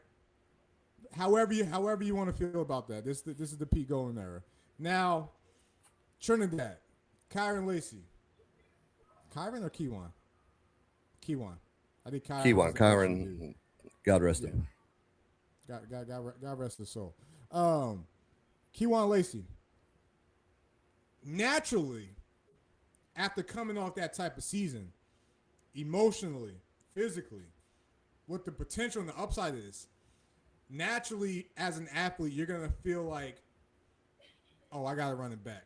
However you want to feel about that. This is the Pete Golden era. Now, Trinidad, Kyron Lacey. Kyron or Keywan? Keywan. I think Kyron. Kyron, God rest him. God rest his soul. Keywan Lacey. Naturally, after coming off that type of season, emotionally, physically, what the potential and the upside is, naturally, as an athlete, you're going to feel like, oh, I got to run it back.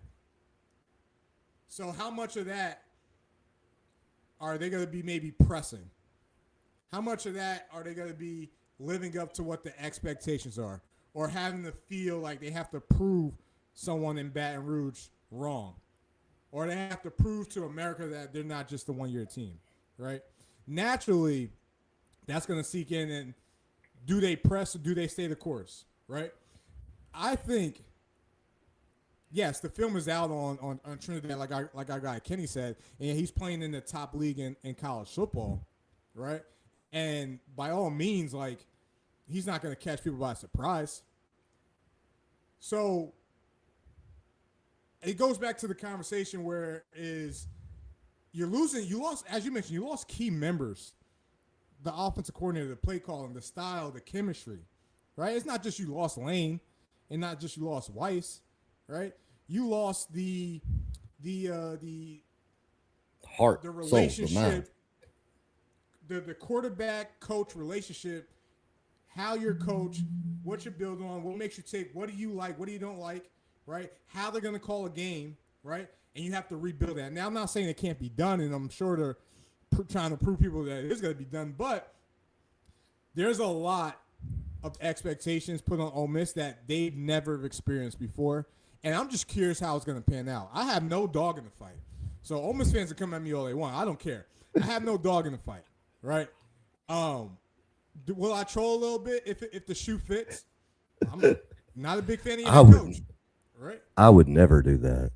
So how much of that are they going to be maybe pressing? How much of that are they going to be living up to what the expectations are, or having to feel like they have to prove someone in Baton Rouge wrong, or they have to prove to America that they're not just a one-year team, right? Naturally, that's going to seek in, and do they press or do they stay the course, right? I think, yes, the film is out on Trinidad, like our guy Kenny said, and he's playing in the top league in college football, right? And by all means, like, he's not going to catch people by surprise. So it goes back to the conversation where you lost, as you mentioned, you lost key members, the offensive coordinator, the play calling, the style, the chemistry, right? It's not just you lost Lane and not just you lost Weiss, right? You lost the Heart, the soul, relationship, the mind. the quarterback coach relationship, how you're coached, what you're built on, what makes you tick, what do you like, what do you don't like, right? How they're going to call a game, right? And you have to rebuild that. Now, I'm not saying it can't be done, and I'm sure they're trying to prove people that it is going to be done, but there's a lot of expectations put on Ole Miss that they've never experienced before, and I'm just curious how it's going to pan out. I have no dog in the fight. So Ole Miss fans can come at me all they want. I don't care. I have no dog in the fight, right? Will I troll a little bit if the shoe fits? I'm not a big fan of your head coach, right? I would never do that.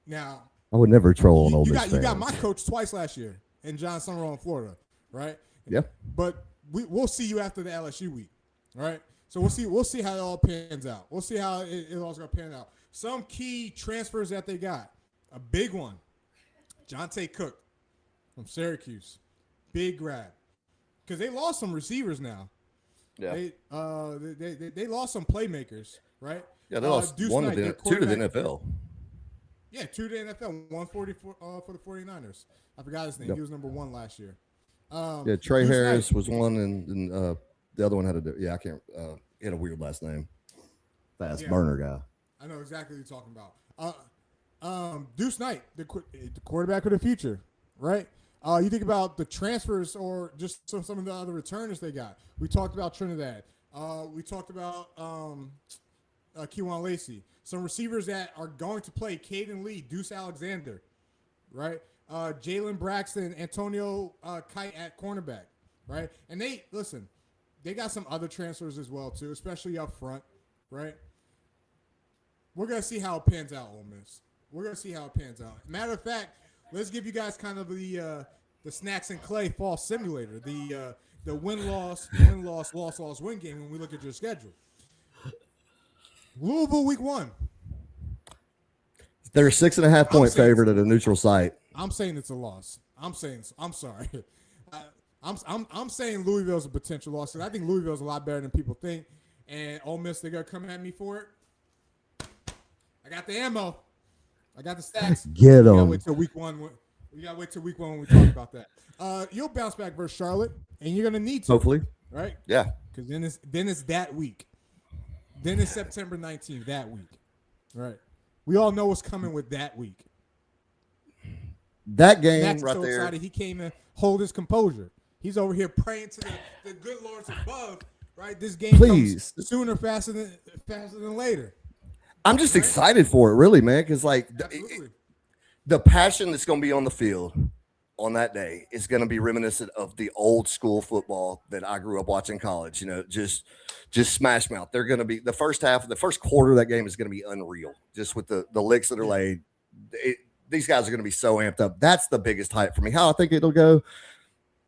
Now, I would never troll on Ole Miss fans. You got my coach twice last year in John Summerall in Florida, right? Yeah. But we'll see you after the LSU week, right? So we'll see how it all pans out. We'll see how it all's going to pan out. Some key transfers that they got. A big one, Jonte Cook from Syracuse. Big grab. Because they lost some receivers now. Yeah. They lost some playmakers, right? Yeah, they lost two to the NFL. Yeah, 2 to the NFL. 144 for the 49ers. I forgot his name. Yep. He was number 1 last year. Trey Harris was one, and the other one had he had a weird last name. Fast burner guy. I know exactly what you're talking about. Deuce Knight, the quarterback of the future, right? You think about the transfers or just some of the other returners they got. We talked about Trinidad. We talked about Keywan Lacey. Some receivers that are going to play: Caden Lee, Deuce Alexander, right? Jalen Braxton, Antonio Kite at cornerback, right? And they got some other transfers as well too, especially up front, right? We're gonna see how it pans out, Ole Miss. We're gonna see how it pans out. Matter of fact, let's give you guys kind of the Snacks and Clay fall simulator, the win-loss win game when we look at your schedule. Louisville week 1. They're a 6.5 point favorite at a neutral site. I'm saying it's a loss. I'm sorry. I'm saying Louisville's a potential loss because I think Louisville's a lot better than people think. And Ole Miss, they're gonna come at me for it. I got the ammo. I got the stacks. Get them. We gotta wait till week 1. We gotta wait till week 1 when we talk about that. You'll bounce back versus Charlotte, and you're gonna need to. Hopefully. Right? Yeah. Because then it's that week. Then it's September 19th, that week. Right. We all know what's coming with that week. That game Max right so there. Excited he came to hold his composure. He's over here praying to the good lords above, right? This game comes sooner, faster than later. I'm just excited for it, really, man, because the passion that's going to be on the field on that day is going to be reminiscent of the old school football that I grew up watching in college. You know, just smash mouth. They're going to be the first quarter of that game is going to be unreal, just with the licks that are laid. These guys are going to be so amped up. That's the biggest hype for me. How I think it'll go,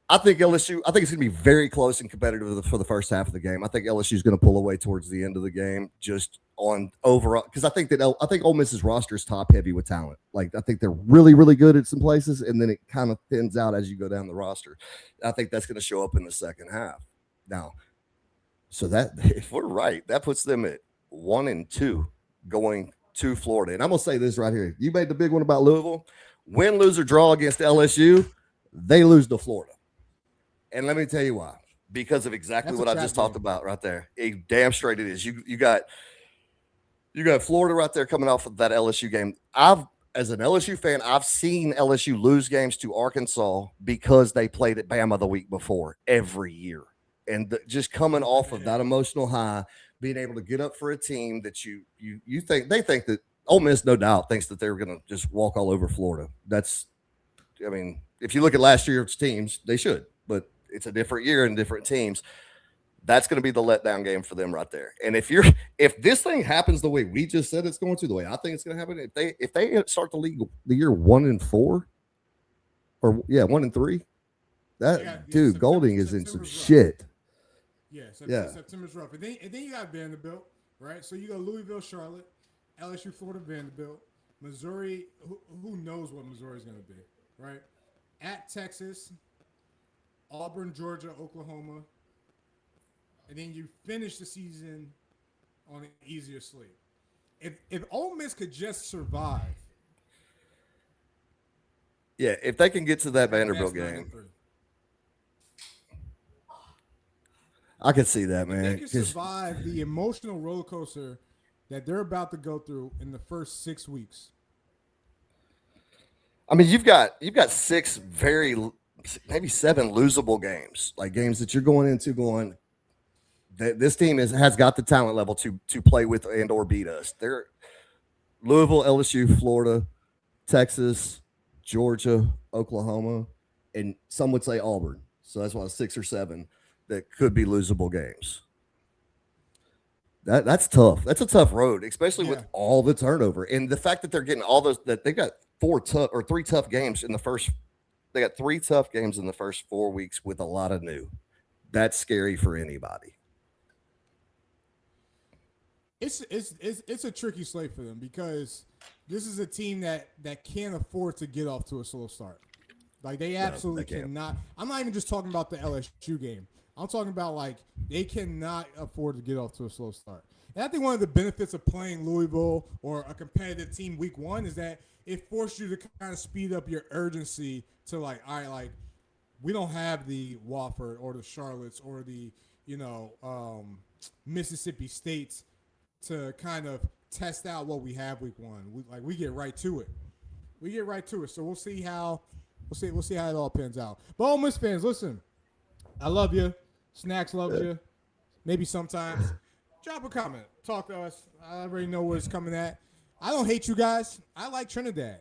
I think LSU. I think it's going to be very close and competitive for the first half of the game. I think LSU is going to pull away towards the end of the game, just on overall. Because I think Ole Miss's roster is top heavy with talent. Like I think they're really, really good at some places, and then it kind of thins out as you go down the roster. I think that's going to show up in the second half. Now, so that if we're right, that puts them at 1-2 going to Florida. And I'm going to say this right here: you made the big one about Louisville. Win, lose, or draw against LSU, they lose to Florida. And let me tell you why. Because of exactly what I just talked about right there. Damn straight it is. You got Florida right there coming off of that LSU game. As an LSU fan, I've seen LSU lose games to Arkansas because they played at Bama the week before every year. And just coming off of that emotional high, being able to get up for a team that you think that Ole Miss, no doubt, thinks that they're going to just walk all over Florida. If you look at last year's teams, they should, but it's a different year and different teams. That's going to be the letdown game for them right there. And if this thing happens the way we just said it's going to, the way I think it's going to happen, if they start the year 1-4, 1-3, Golding is in some shit. Yeah, September's rough. And then you got Vanderbilt, right? So you got Louisville, Charlotte, LSU, Florida, Vanderbilt, Missouri. Who knows what Missouri is going to be, right? At Texas, Auburn, Georgia, Oklahoma, and then you finish the season on an easier slate. If Ole Miss could just survive, if they can get to that Vanderbilt game, I could see that, man. They can survive the emotional roller coaster that they're about to go through in the first 6 weeks. I mean, you've got 6 maybe 7 losable games, like games that you're going into going, this team has got the talent level to play with and or beat us. They're Louisville, LSU, Florida, Texas, Georgia, Oklahoma, and some would say Auburn. So that's why 6 or 7 that could be losable games. That's tough. That's a tough road, especially with all the turnover and the fact that they're getting all those. That they got 3 tough games in the first. They got 3 tough games in the first 4 weeks with a lot of new. That's scary for anybody. It's a tricky slate for them because this is a team that can't afford to get off to a slow start. Like they absolutely cannot. I'm not even just talking about the LSU game. I'm talking about like they cannot afford to get off to a slow start. And I think one of the benefits of playing Louisville or a competitive team week 1 is that it forced you to kind of speed up your urgency to like, all right, like we don't have the Wofford or the Charlottes or the, Mississippi States to kind of test out what we have week 1. We get right to it. So we'll see how it all pans out. But Ole Miss fans, listen, I love you. Snacks loves you. Maybe sometimes. Drop a comment. Talk to us. I already know where it's coming at. I don't hate you guys. I like Trinidad.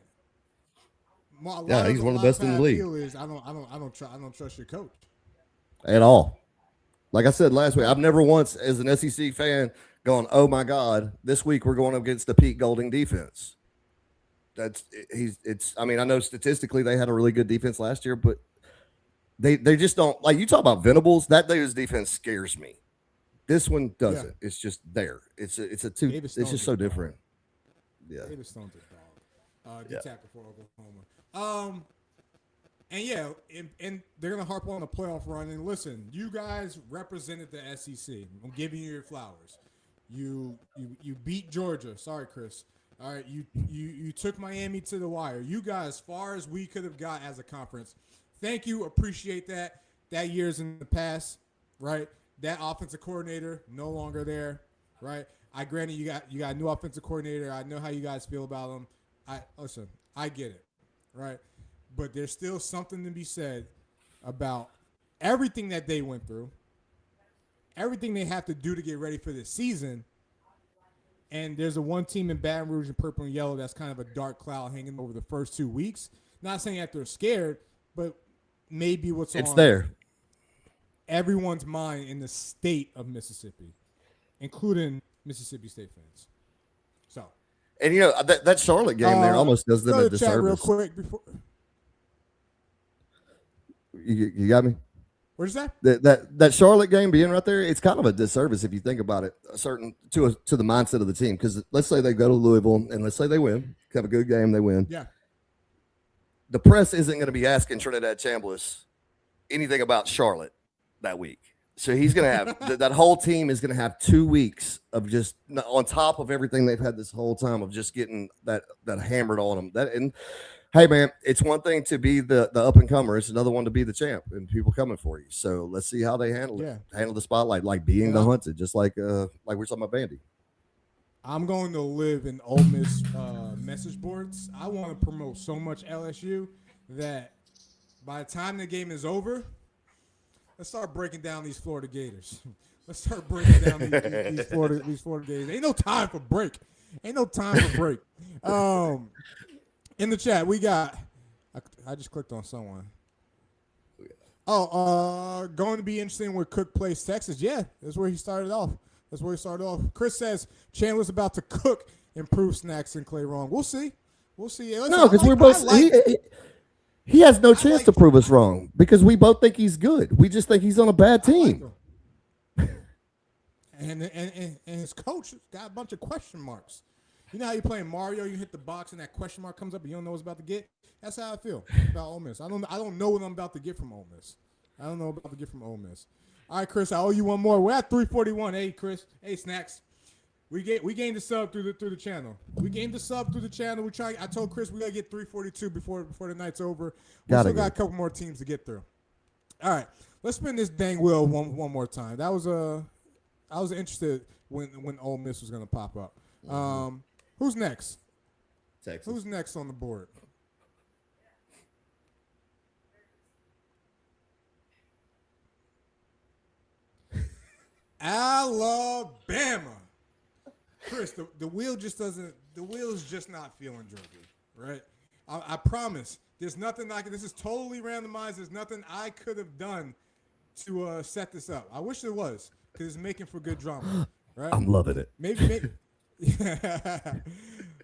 He's one of the best in the league. I don't trust your coach at all. Like I said last week, I've never once, as an SEC fan, gone, "Oh my God, this week we're going up against the Pete Golding defense." I know statistically they had a really good defense last year, but they just don't, like you talk about Venables. That dude's defense scares me. This one doesn't. Yeah. It's just there. It's just so different. Yeah. David Stone's a dog. Good tackle for Oklahoma. And they're gonna harp on the playoff run. And listen, you guys represented the SEC. I'm giving you your flowers. You beat Georgia. Sorry, Chris. All right, you took Miami to the wire. You got as far as we could have got as a conference. Thank you. Appreciate that. That year's in the past, right? That offensive coordinator no longer there, right? Granted you got a new offensive coordinator. I know how you guys feel about him. I get it, right? But there's still something to be said about everything that they went through, everything they have to do to get ready for this season. And there's a one team in Baton Rouge in purple and yellow that's kind of a dark cloud hanging over the first 2 weeks. Not saying that they're scared, but maybe it's on there. Everyone's mind in the state of Mississippi, including Mississippi State fans. So, and that Charlotte game there almost does them a disservice. Real quick before. You got me? What'd you say? That Charlotte game being right there, it's kind of a disservice if you think about it, to the mindset of the team. Because let's say they go to Louisville and let's say they win, have a good game, they win. Yeah. The press isn't going to be asking Trinidad Chambliss anything about Charlotte that week. So he's going to have that whole team is going to have 2 weeks of just on top of everything they've had this whole time of just getting that hammered on them. And hey, man, it's one thing to be the up and comer. It's another one to be the champ and people coming for you. So let's see how they handle it. Handle the spotlight like being the hunted, just like we're talking about Vandy. I'm going to live in Ole Miss message boards. I want to promote so much LSU that by the time the game is over, let's start breaking down these Florida Gators. Let's start breaking down these Florida Gators. Ain't no time for break. In the chat, we got. I just clicked on someone. Going to be interesting where Cook plays Texas. Yeah, that's where he started off. Chris says Chandler's about to cook improved Snacks and Clay wrong. We'll see. Listen, no, because we're both. He has no chance to prove us wrong because we both think he's good. We just think he's on a bad team. And his coach got a bunch of question marks. You know how you playing Mario, you hit the box and that question mark comes up and you don't know what's about to get? That's how I feel about Ole Miss. I don't know what I'm about to get from Ole Miss. All right, Chris, I owe you one more. We're at 341. Hey, Chris. Hey, Snacks. We gained the sub through the channel. I told Chris we gotta get 342 before the night's over. We still got a couple more teams to get through. All right, let's spin this dang wheel one more time. I was interested when Ole Miss was gonna pop up. Who's next? Texas. Who's next on the board? Alabama. Chris, the wheel is just not feeling Georgia, right? I promise. There's nothing this is totally randomized. There's nothing I could have done to set this up. I wish there was, because it's making for good drama, right? I'm loving it. Maybe.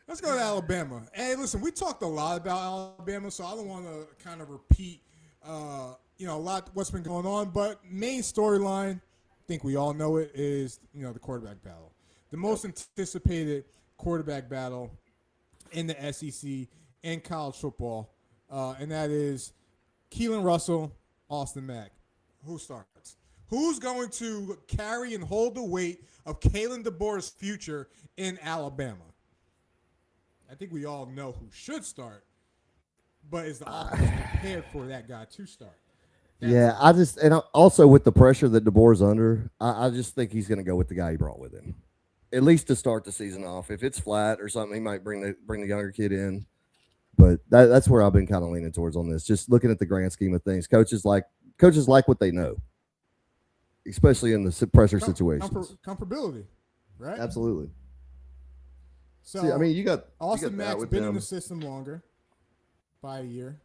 Let's go to Alabama. Hey, listen, we talked a lot about Alabama, so I don't want to kind of repeat, a lot what's been going on. But main storyline, I think we all know it, is the quarterback battle. The most anticipated quarterback battle in the SEC and college football, and that is Keelan Russell, Austin Mack. Who starts? Who's going to carry and hold the weight of Kalen DeBoer's future in Alabama? I think we all know who should start, but is the offense prepared for that guy to start? Also with the pressure that DeBoer's under, I just think he's going to go with the guy he brought with him, at least to start the season off. If it's flat or something, he might bring the younger kid in. But that's where I've been kind of leaning towards on this. Just looking at the grand scheme of things, coaches like what they know, especially in the pressure situations. Comfortability, right? Absolutely. So see, I mean, you got Austin Mack's been in the them. system longer, by a year,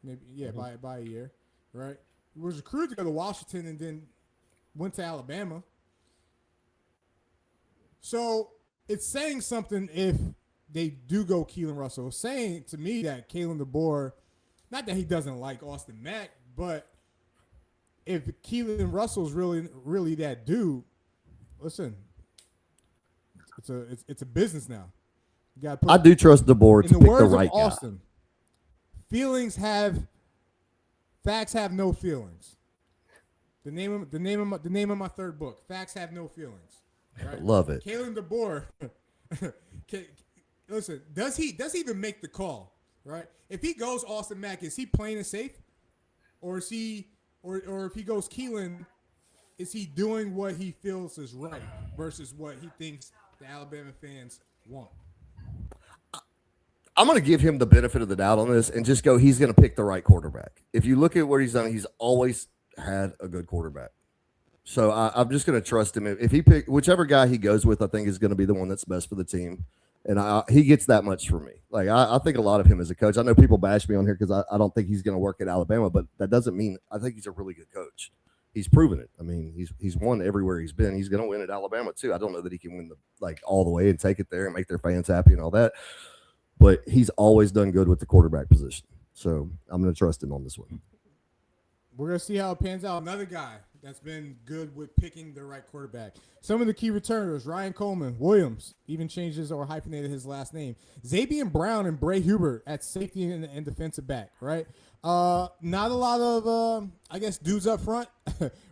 maybe. Yeah, by a year, right? He was recruited to go to Washington and then went to Alabama. So it's saying something if they do go Keelan Russell. It's saying to me that Kalen DeBoer, not that he doesn't like Austin Mack, but if Keelan Russell's really that dude, listen, it's a business now. You gotta put, I do trust DeBoer to pick the right guy. Austin, facts have no feelings. The name of my third book. Facts have no feelings. Right? Love it. Kalen DeBoer. Listen, does he even make the call? Right? If he goes Austin Mack, is he playing it safe, or is he, or if he goes Keelan, is he doing what he feels is right versus what he thinks the Alabama fans want? I'm going to give him the benefit of the doubt on this and just go, he's going to pick the right quarterback. If you look at what he's done, he's always had a good quarterback. So I'm just going to trust him. If he pick whichever guy he goes with, I think is going to be the one that's best for the team. And he gets that much from me. Like, I think a lot of him as a coach. I know people bash me on here because I don't think he's going to work at Alabama, but that doesn't mean I think he's a really good coach. He's proven it. I mean, he's won everywhere he's been. He's going to win at Alabama too. I don't know that he can win all the way and take it there and make their fans happy and all that. But he's always done good with the quarterback position. So I'm going to trust him on this one. We're going to see how it pans out. Another guy that's been good with picking the right quarterback. Some of the key returners, Ryan Coleman, Williams, even changes or hyphenated his last name. Xavier Brown and Bray Hubert at safety and defensive back, right? Not a lot of, I guess, dudes up front,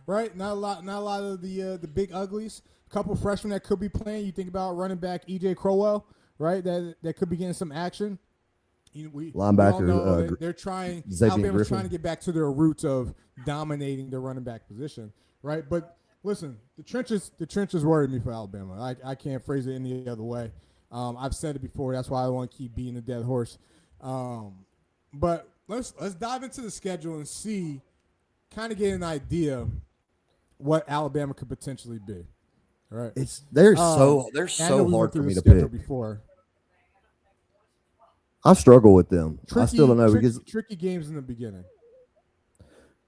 right? Not a lot of the big uglies. A couple freshmen that could be playing. You think about running back E.J. Crowell, right? That could be getting some action. Linebacker, they're trying. Xavier Alabama's Griffin. trying to get back to their roots of dominating the running back position, right? But listen, the trenches worry me for Alabama. I can't phrase it any other way. I've said it before. That's why I want to keep beating the dead horse. But let's dive into the schedule and see, kind of get an idea what Alabama could potentially be. All right. They're I so know we went hard for through me the to schedule pick. Before. I struggle with them. I still don't know because tricky games in the beginning.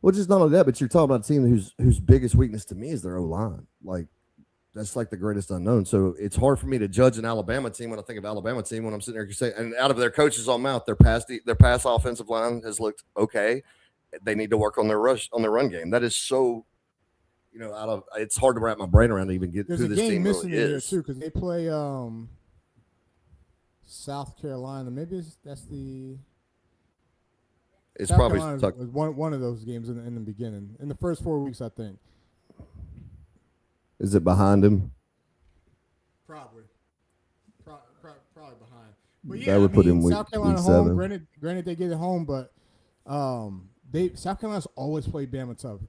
well, just not only that, but you're talking about a team whose biggest weakness to me is their O-line. Like that's like the greatest unknown. So it's hard for me to judge an Alabama team when I think of Alabama team when I'm sitting there saying, and out of their coaches on mouth, their pass offensive line has looked okay. They need to work on their run game. That is so, it's hard to wrap my brain around to even get There's who a this game team missing really in here is. too because they play South Carolina. Maybe that's the. It's South probably Carolina's one of those games in the beginning, in the first 4 weeks, I think. Is it behind him? Probably behind. But That would put him South Carolina week home. 7. Granted, they get it home, but South Carolina's always played Bama tough.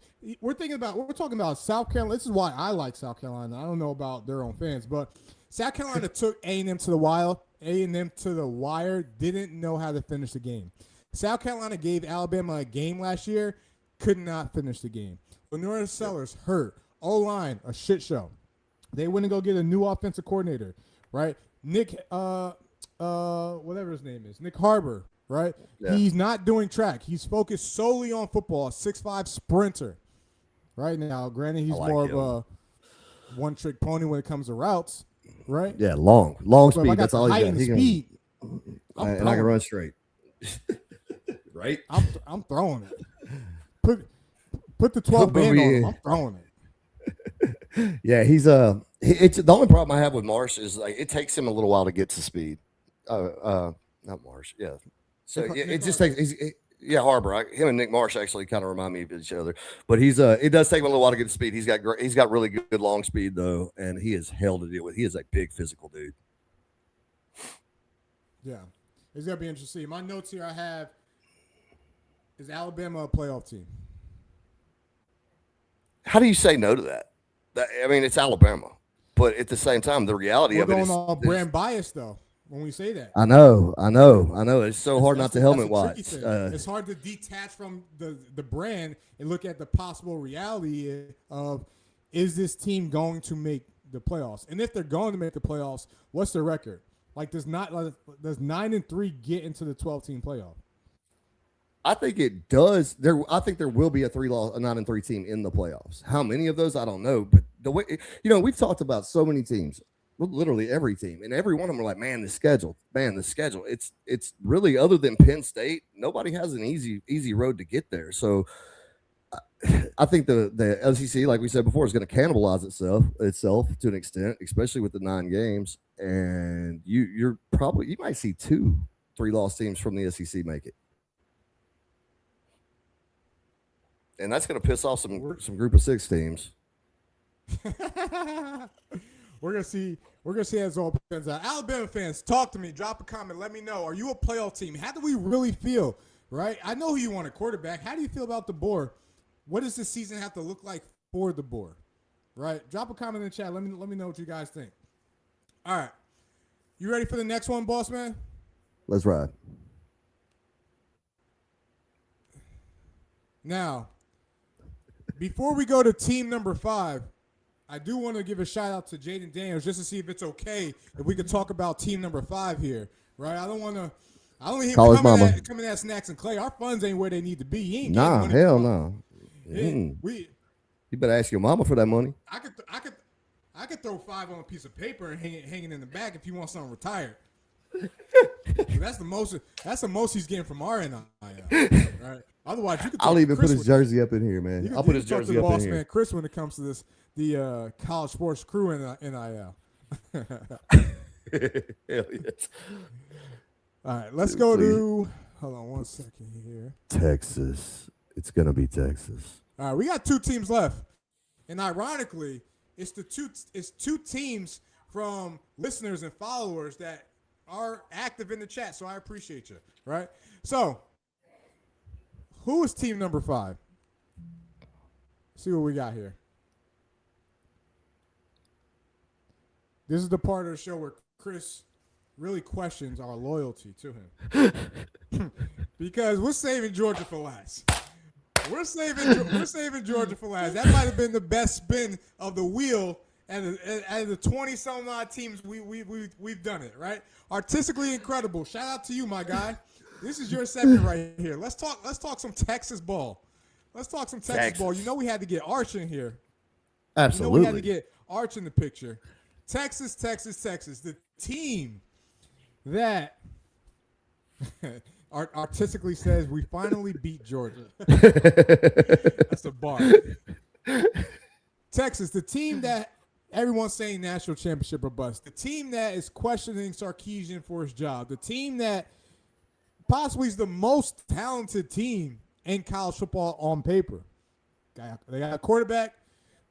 We're talking about South Carolina. This is why I like South Carolina. I don't know about their own fans, but South Carolina took A&M to the wire. Didn't know how to finish the game. South Carolina gave Alabama a game last year, could not finish the game. Lenora Sellers hurt. O-line, a shit show. They went and go get a new offensive coordinator, right? Nick, whatever his name is, Nick Harbor, right? Yeah. He's not doing track. He's focused solely on football, a 6'5" sprinter. Right now, granted, he's like more him. of a one-trick pony when it comes to routes, right? Yeah, long But if I speed. got That's the all height he and got. the speed. And I can run straight. Right? I'm throwing it. Put the 12 band on him. I'm throwing it. Yeah, he's it's the only problem I have with Marsh is like it takes him a little while to get to speed. Not Marsh, yeah. So it just takes. Harbor. Him and Nick Marsh actually kind of remind me of each other. But it does take him a little while to get to speed. He's got really good long speed though, and he is hell to deal with. He is a big physical dude. Yeah, it's gonna be interesting. My notes here I have is Alabama a playoff team? How do you say no to that? I mean, it's Alabama, but at the same time, the reality We're of it going is on brand bias though when we say that. I know. It's so hard not to helmet That's the tricky watch. thing. It's hard to detach from the brand and look at the possible reality of is this team going to make the playoffs? And if they're going to make the playoffs, what's their record? Like does 9-3 get into the 12-team playoff? I think it does. I think there will be a 9-3 team in the playoffs. How many of those I don't know, but the way we've talked about so many teams, literally every team, and every one of them are like, man, the schedule. It's really, other than Penn State, nobody has an easy road to get there. So I think the SEC, like we said before, is going to cannibalize itself to an extent, especially with the 9 games. And you might see 2 3-loss teams from the SEC make it. And that's going to piss off some group of 6 teams. We're gonna see as all depends out. Alabama fans, talk to me. Drop a comment. Let me know. Are you a playoff team? How do we really feel? Right? I know who you want a quarterback. How do you feel about the board? What does this season have to look like for the board? Right? Drop a comment in the chat. Let me know what you guys think. All right. You ready for the next one, boss man? Let's ride. Now, before we go to team number 5, I do want to give a shout out to Jaden Daniels just to see if it's okay if we could talk about team number 5 here, right? I don't hear him coming at Snacks and Clay. Our funds ain't where they need to be. He ain't getting money. Hell no. You better ask your mama for that money. I could throw 5 on a piece of paper and hanging in the back if you want something retired. That's the most he's getting from our end, right? Otherwise, you could. I'll even Chris put his jersey up in here, man. I'll put his talk to jersey the up in boss here. man, Chris, when it comes to this, the college sports crew and NIL. Hell yes. All right, let's go to. Hold on 1 second here. Texas. It's gonna be Texas. All right, we got 2 teams left, and ironically, it's two teams from listeners and followers that are active in the chat. So I appreciate you. Right. So, who is team number 5? See what we got here. This is the part of the show where Chris really questions our loyalty to him. Because we're saving Georgia for last. We're saving Georgia for last. That might have been the best spin of the wheel and the 20-some odd teams we've done it, right? Artistically incredible. Shout out to you, my guy. This is your segment right here. Let's talk some Texas ball. Let's talk some Texas ball. You know we had to get Arch in here. Absolutely. You know we had to get Arch in the picture. Texas. The team that artistically says we finally beat Georgia. That's the bar. Texas, the team that everyone's saying national championship or bust. The team that is questioning Sarkisian for his job. The team that possibly is the most talented team in college football on paper. They got a quarterback.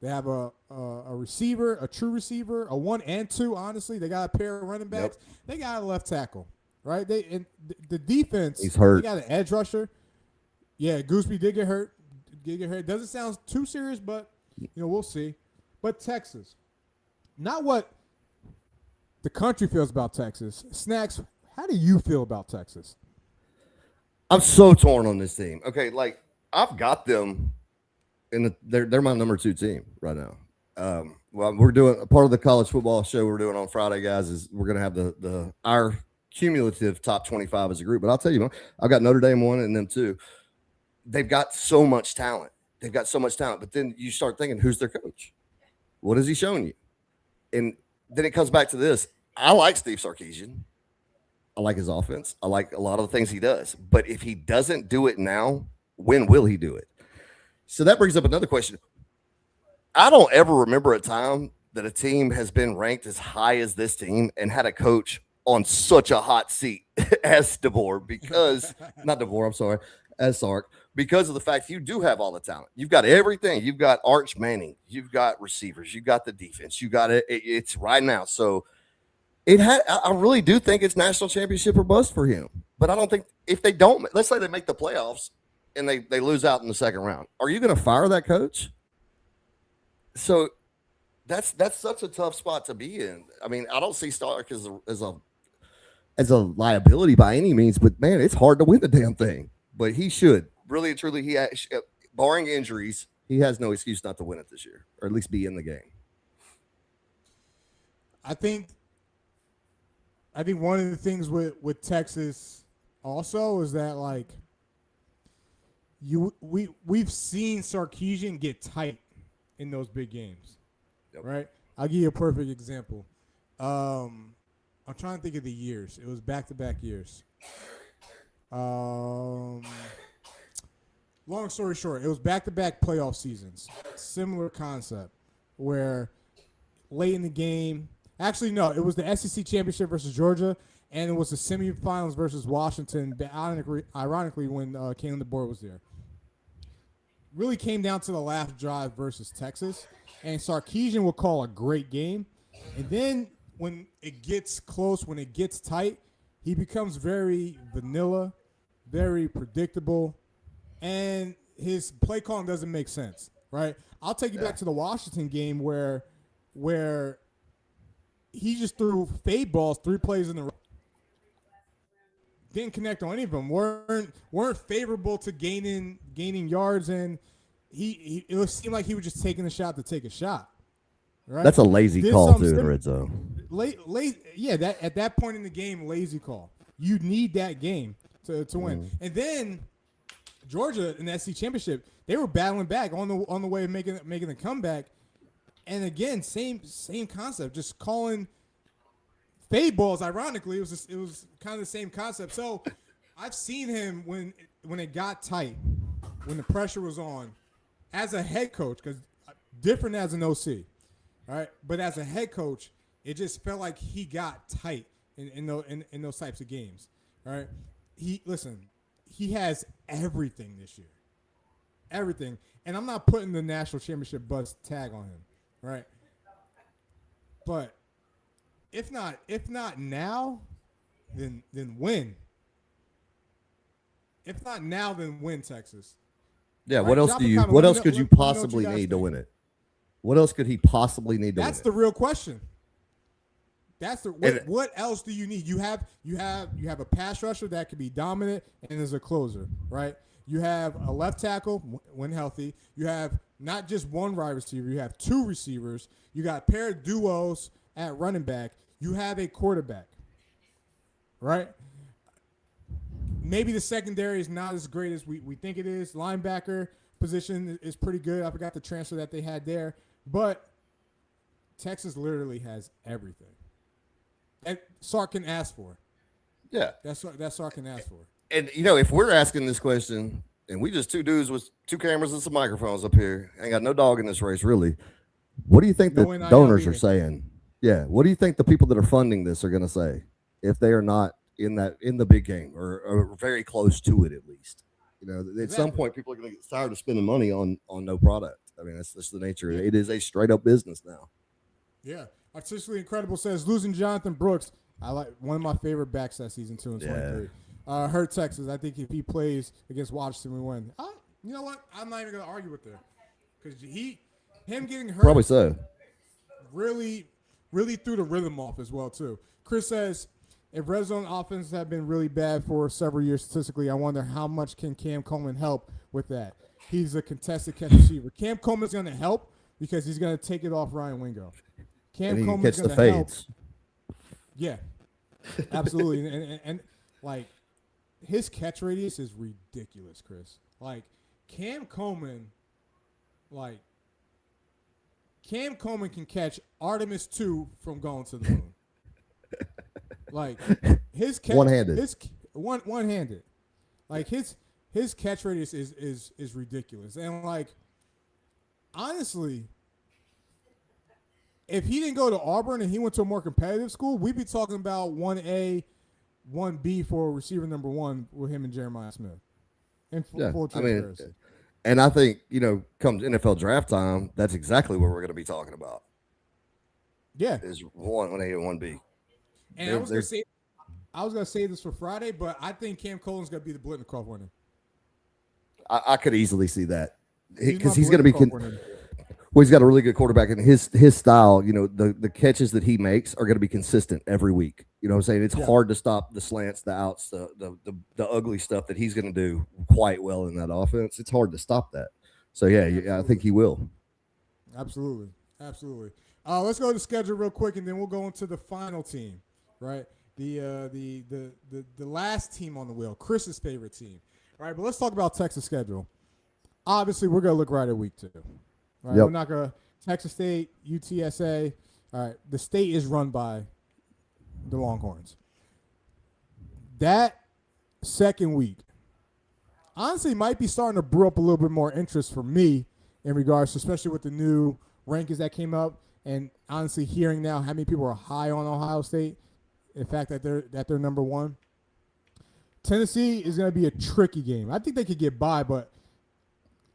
They have a receiver, a true receiver, a 1 and 2, honestly. They got a pair of running backs. Yep. They got a left tackle, right? The defense, he's hurt. They got an edge rusher. Yeah, Gooseby did get hurt. Doesn't sound too serious, but, we'll see. But Texas, not what the country feels about Texas. Snacks, how do you feel about Texas? I'm so torn on this team. Okay, I've got them. They're my number 2 team right now. Well, we're doing a part of the college football show we're doing on Friday, guys. Is we're gonna have our cumulative top 25 as a group. But I'll tell you, I've got Notre Dame 1 and them 2. They've got so much talent. But then you start thinking, who's their coach? What has he shown you? And then it comes back to this. I like Steve Sarkisian. I like his offense. I like a lot of the things he does. But if he doesn't do it now, when will he do it? So that brings up another question. I don't ever remember a time that a team has been ranked as high as this team and had a coach on such a hot seat as DeBoer as Sark, because of the fact you do have all the talent. You've got everything. You've got Arch Manning. You've got receivers. You've got the defense. You got it. It's right now. So I really do think it's national championship or bust for him. But I don't think if they don't, let's say they make the playoffs and they lose out in the second round, are you going to fire that coach? So that's such a tough spot to be in. I mean, I don't see Stark as a liability by any means, but man, it's hard to win the damn thing. But he should really and truly. Barring injuries, he has no excuse not to win it this year, or at least be in the game. I think one of the things with Texas also is that we've seen Sarkisian get tight in those big games, yep. Right? I'll give you a perfect example. I'm trying to think of the years. It was back-to-back years. Long story short, it was back-to-back playoff seasons. Similar concept where late in the game, actually no, it was the SEC championship versus Georgia, and it was the semifinals versus Washington. Ironically, when Kalen DeBoer was there, really came down to the last drive versus Texas, and Sarkisian will call a great game, and then when it gets close, when it gets tight, he becomes very vanilla, very predictable, and his play calling doesn't make sense, right? I'll take you back to the Washington game where he just threw fade balls 3 plays in the row. Didn't connect on any of them. weren't favorable to gaining yards, and it seemed like he was just taking a shot to take a shot. Right? That's a lazy call too in the red zone. At that point in the game, lazy call. You need that game to win. And then Georgia in the SEC championship, they were battling back on the way of making the comeback. And again, same concept, just calling fade balls. Ironically, it was kind of the same concept. So I've seen him when it got tight, when the pressure was on, as a head coach, because different as an OC, all right? But as a head coach, it just felt like he got tight in those types of games, all right? He has everything this year, everything. And I'm not putting the national championship buzz tag on him, right? But if not now, then when? If not now, then when, Texas? Yeah, Right, what else drop do a you? comment. What Let me else know- could you let me know what you possibly guys need to think. win it? What else could he possibly need to That's win the real question. That's the And- what else do you need? You have a pass rusher that can be dominant and is a closer, right? You have a left tackle when healthy. You have not just one wide receiver. You have two receivers. You got a pair of duos at running back. You have a quarterback, right? Maybe the secondary is not as great as we think it is. Linebacker position is pretty good. I forgot the transfer that they had there. But Texas literally has everything that Sark can ask for. it? Yeah, That's Sark can ask for. and if we're asking this question, and we just two dudes with two cameras and some microphones up here, ain't got no dog in this race, really. What do you think No the NIL donors are either. saying? Yeah, what do you think the people that are funding this are going to say if they are not in the big game or very close to it at least? At some Exactly. point, people are going to get tired of spending money on no product. I mean, that's just the nature. It is a straight up business now. Yeah. Artistically Incredible says losing Jonathan Brooks. I like one of my favorite backs that season 2 and 23. Hurt Texas. I think if he plays against Washington, we win. You know what? I'm not even going to argue with that because him getting hurt Probably so. really threw the rhythm off as well too. Chris says, if red zone offenses have been really bad for several years statistically, I wonder how much can Cam Coleman help with that. He's a contested catch receiver. Cam Coleman's going to help because he's going to take it off Ryan Wingo. Cam And he can Coleman's catch the going to help. fades. Yeah, absolutely. and like his catch radius is ridiculous, Chris. Like Cam Coleman can catch Artemis 2 from going to the moon. Like his catch, One-handed. One-handed. Like his catch radius is ridiculous. And like honestly, if he didn't go to Auburn and he went to a more competitive school, we'd be talking about 1A, 1B for receiver number 1 with him and Jeremiah Smith. And full transparency. And I think, comes NFL draft time, that's exactly what we're going to be talking about. Yeah. Is 1A and 1B. And I was gonna say this for Friday, but I think Cam Coleman's gonna be the Blitnikoff winner. I could easily see that He's because my he's going to be. Blitnikoff winner. Well, he's got a really good quarterback, and his style, the catches that he makes are going to be consistent every week. You know what I'm saying? It's hard to stop the slants, the outs, the ugly stuff that he's going to do quite well in that offense. It's hard to stop that. So yeah, I think he will. Absolutely. Let's go to the schedule real quick, and then we'll go into the final team. Right, the last team on the wheel, Chris's favorite team. All right, but let's talk about Texas' schedule. Obviously, we're gonna look right at week 2. Right, Yep. we're not gonna Texas State, UTSA. All right, the state is run by the Longhorns. That second week, honestly, might be starting to brew up a little bit more interest for me in regards to, especially with the new rankings that came up, and honestly, hearing now how many people are high on Ohio State. In fact, that they're number 1. Tennessee is going to be a tricky game. I think they could get by, but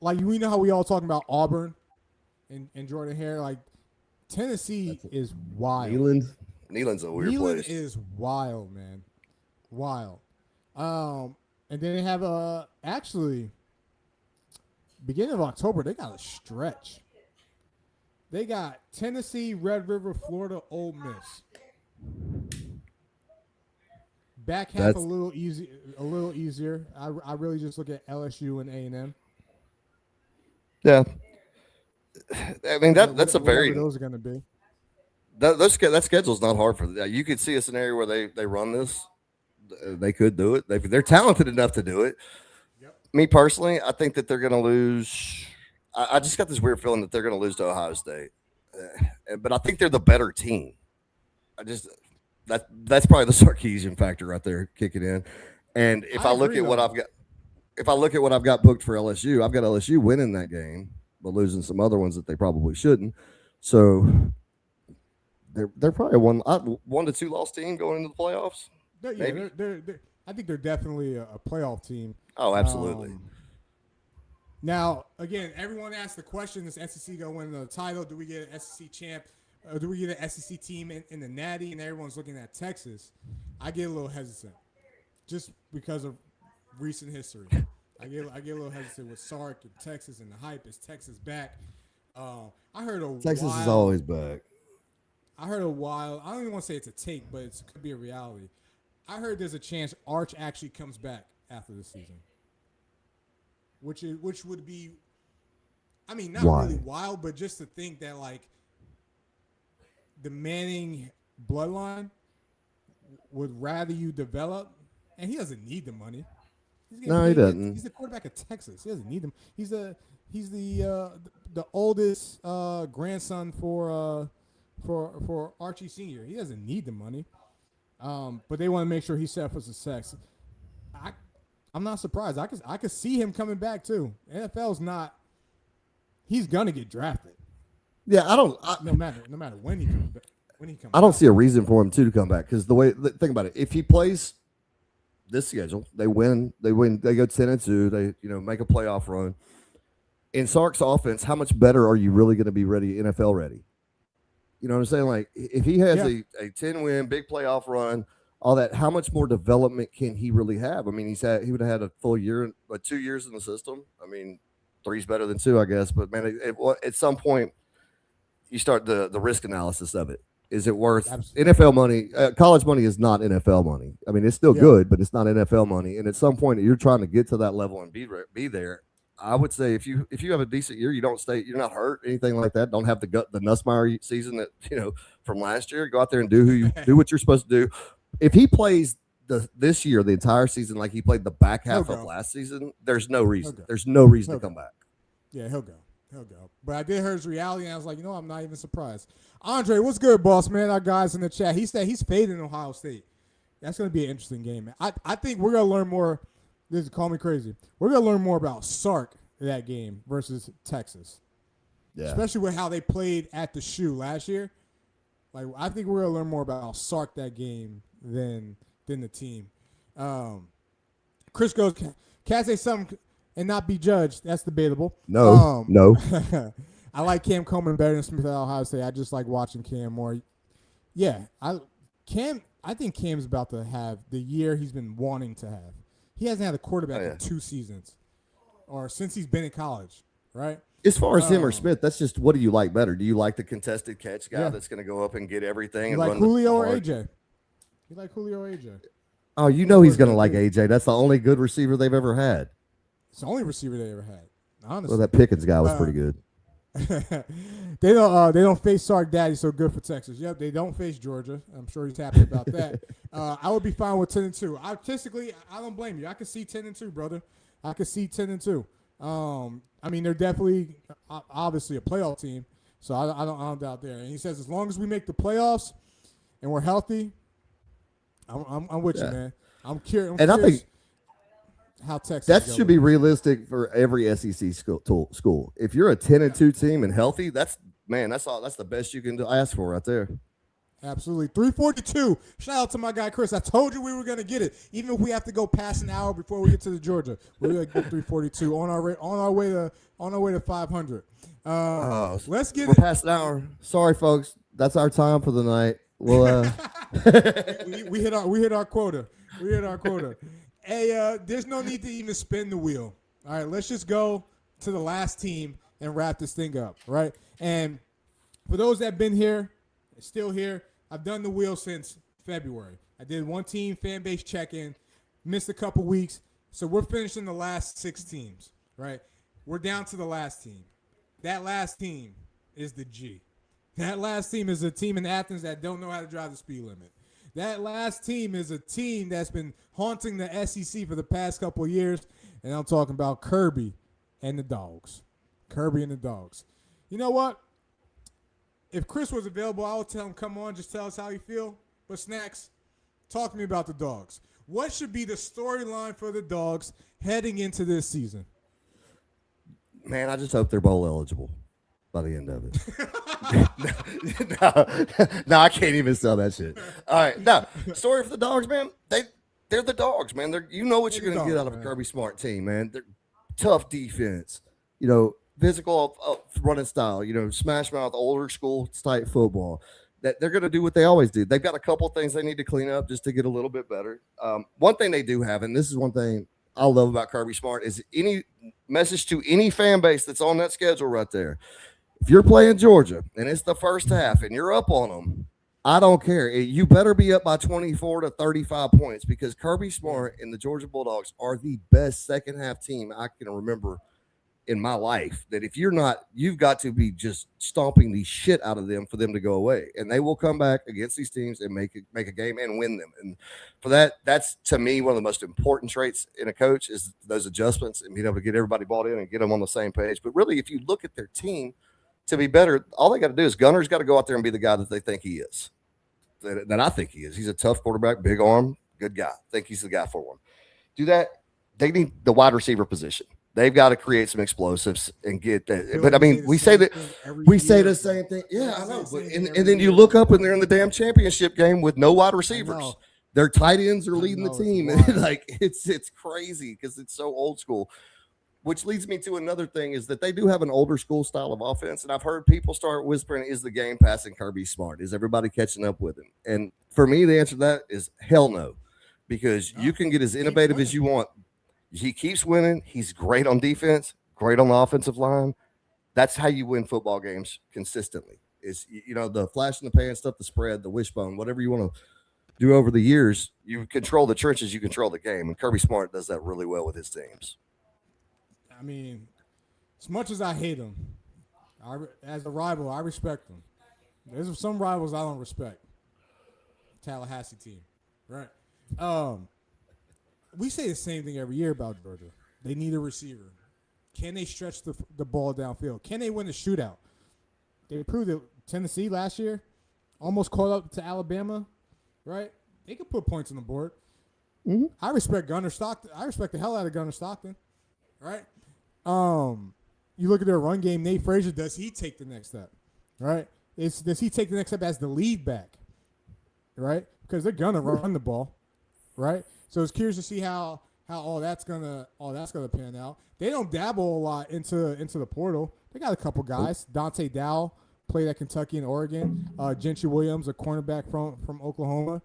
like we know how we all talking about Auburn and Jordan Hare. Like Tennessee is wild. Neyland's a weird Neyland place. is wild, man. Wild. And then they have actually beginning of October they got a stretch. They got Tennessee, Red River, Florida, Ole Miss. Back half a little easier. I really just look at LSU and A&M. Yeah, I mean that's a very those are going to be. that schedule's not hard for them. You could see a scenario where they run this. They could do it. They're talented enough to do it. Yep. Me personally, I think that they're going to lose. I just got this weird feeling that they're going to lose to Ohio State, but I think they're the better team. That's probably the Sarkisian factor right there kicking in. And if I look at what I've got, if I look at what I've got booked for LSU, I've got LSU winning that game, but losing some other ones that they probably shouldn't. So they're probably a 1-2 loss team going into the playoffs. Yeah, I think they're definitely a playoff team. Oh, absolutely. Now, again, everyone asked the question: is SEC going to win the title? Do we get an SEC champ? Do we get an SEC team in the Natty? And everyone's looking at Texas. I get a little hesitant, just because of recent history. I get a little hesitant with Sark and Texas and the hype. Is Texas back? I heard Texas is always back. I heard a while. I don't even want to say it's a take, but it could be a reality. I heard there's a chance Arch actually comes back after the season, which would be, I mean, not really wild, but just to think that like the Manning bloodline would rather you develop, and he doesn't need the money. No, he doesn't. He's the quarterback of Texas. He doesn't need them. He's the oldest grandson for Archie Sr. He doesn't need the money. But they want to make sure he's set for success. I'm not surprised. I could see him coming back too. NFL's not. He's gonna get drafted. Yeah, No matter when he comes back. I don't see a reason for him to come back because think about it. If he plays this schedule, they win. They go 10-2. They make a playoff run. In Sark's offense, how much better are you really going to be ready, NFL ready? You know what I'm saying? Like if he has a 10-win, big playoff run, all that, how much more development can he really have? I mean, he would have had a full year, 2 years in the system. I mean, 3's better than 2, I guess. But man, at some point, you start the risk analysis of it. Is it worth NFL money? College money is not NFL money. I mean, it's still good, but it's not NFL money. And at some point, you're trying to get to that level and be there. I would say if you have a decent year, you don't stay, you're not hurt, anything like that. Don't have the Nussmeier season that from last year. Go out there and do what you're supposed to do. If he plays this year the entire season like he played the back half of last season, there's no reason. There's no reason to come back. Yeah, he'll go. But I did hear his reality, and I was like, I'm not even surprised. Andre, what's good, boss man? Our guys in the chat. He said he's fading Ohio State. That's going to be an interesting game, man. I think we're going to learn more. This is call me crazy. We're going to learn more about Sark in that game versus Texas. Yeah. Especially with how they played at the shoe last year. Like, I think we're going to learn more about Sark that game than the team. Chris goes, can't say something and not be judged. That's debatable. No. I like Cam Coleman better than Smith at Ohio State. I just like watching Cam more. Yeah, I think Cam's about to have the year he's been wanting to have. He hasn't had a quarterback in 2 seasons, or since he's been in college, right? As far as him or Smith, that's just what do you like better? Do you like the contested catch guy that's going to go up and get everything? You like Julio or AJ? You like Julio or AJ? Oh, he's going to like AJ. That's the only good receiver they've ever had. It's the only receiver they ever had. Honestly, well, that Pickens guy was pretty good. They don't face Sark Daddy, so good for Texas. Yep, they don't face Georgia. I'm sure he's happy about that. I would be fine with 10-2. Artistically, I don't blame you. I could see 10-2, brother. I could see 10-2. I mean, they're definitely obviously a playoff team, so I don't doubt there. And he says as long as we make the playoffs and we're healthy, I'm with you, man. I'm curious. I think how Texas that should be realistic for every SEC school. If you're a 10-2 team and healthy, that's the best you can ask for right there. Absolutely. 342. Shout out to my guy Chris. I told you we were gonna get it, even if we have to go past an hour before we get to the Georgia. We're gonna get 342 on our way to 500. Let's get we're past an hour. Sorry, folks. That's our time for the night. Well, we hit our quota. Hey, there's no need to even spin the wheel. All right, let's just go to the last team and wrap this thing up, right? And for those that have been here, still here, I've done the wheel since February. I did one team fan base check-in, missed a couple weeks, so we're finishing the last 6 teams, right? We're down to the last team. That last team is the G. That last team is a team in Athens that don't know how to drive the speed limit. That last team is a team that's been haunting the SEC for the past couple of years, and I'm talking about Kirby and the Dogs. Kirby and the Dogs. You know what? If Chris was available, I would tell him, come on, just tell us how you feel. But Snacks, talk to me about the Dogs. what should be the storyline for the Dogs heading into this season? Man, I just hope they're bowl eligible by the end of it. no, I can't even sell that shit. All right, no story for the Dogs, man. They're the Dogs, man. You know what you're going to get out of a Kirby Smart team, man. They're tough defense, physical running style, smash mouth, older school type football. That they're going to do what they always do. They've got a couple things they need to clean up just to get a little bit better. One thing they do have, and this is one thing I love about Kirby Smart, is any message to any fan base that's on that schedule right there. If you're playing Georgia and it's the first half and you're up on them, I don't care. You better be up by 24 to 35 points because Kirby Smart and the Georgia Bulldogs are the best second half team I can remember in my life. That if you're not, you've got to be just stomping the shit out of them for them to go away. And they will come back against these teams and make a game and win them. And for that's to me one of the most important traits in a coach is those adjustments and being able to get everybody bought in and get them on the same page. But really, if you look at their team, to be better, all they got to do is Gunner's got to go out there and be the guy that they think he is. That I think he is. He's a tough quarterback, big arm, good guy. I think he's the guy for them. Do that. They need the wide receiver position. They've got to create some explosives and get that. But I mean, we say the same thing. Yeah, I know. And then you look up and they're in the damn championship game with no wide receivers. Their tight ends are leading the team. Like it's crazy because it's so old school. Which leads me to another thing is that they do have an older school style of offense. And I've heard people start whispering, is the game passing Kirby Smart? Is everybody catching up with him? And for me, the answer to that is hell no. Because you can get as innovative as you want. He keeps winning. He's great on defense, great on the offensive line. That's how you win football games consistently. Is the flash in the pan stuff, the spread, the wishbone, whatever you want to do over the years. You control the trenches, you control the game. And Kirby Smart does that really well with his teams. I mean, as much as I hate him, as a rival, I respect him. There's some rivals I don't respect. Tallahassee team, right? We say the same thing every year about Georgia. They need a receiver. Can they stretch the ball downfield? Can they win the shootout? They proved it. Tennessee last year almost caught up to Alabama, right? They could put points on the board. Mm-hmm. I respect Gunner Stockton. I respect the hell out of Gunner Stockton, right? You look at their run game. Nate Frazier, does he take the next step? Right? Does he take the next step as the lead back? Right? Because they're gonna run the ball, right? So it's curious to see how all that's gonna pan out. They don't dabble a lot into the portal. They got a couple guys. Dante Dow played at Kentucky and Oregon. Gentry Williams, a cornerback from Oklahoma.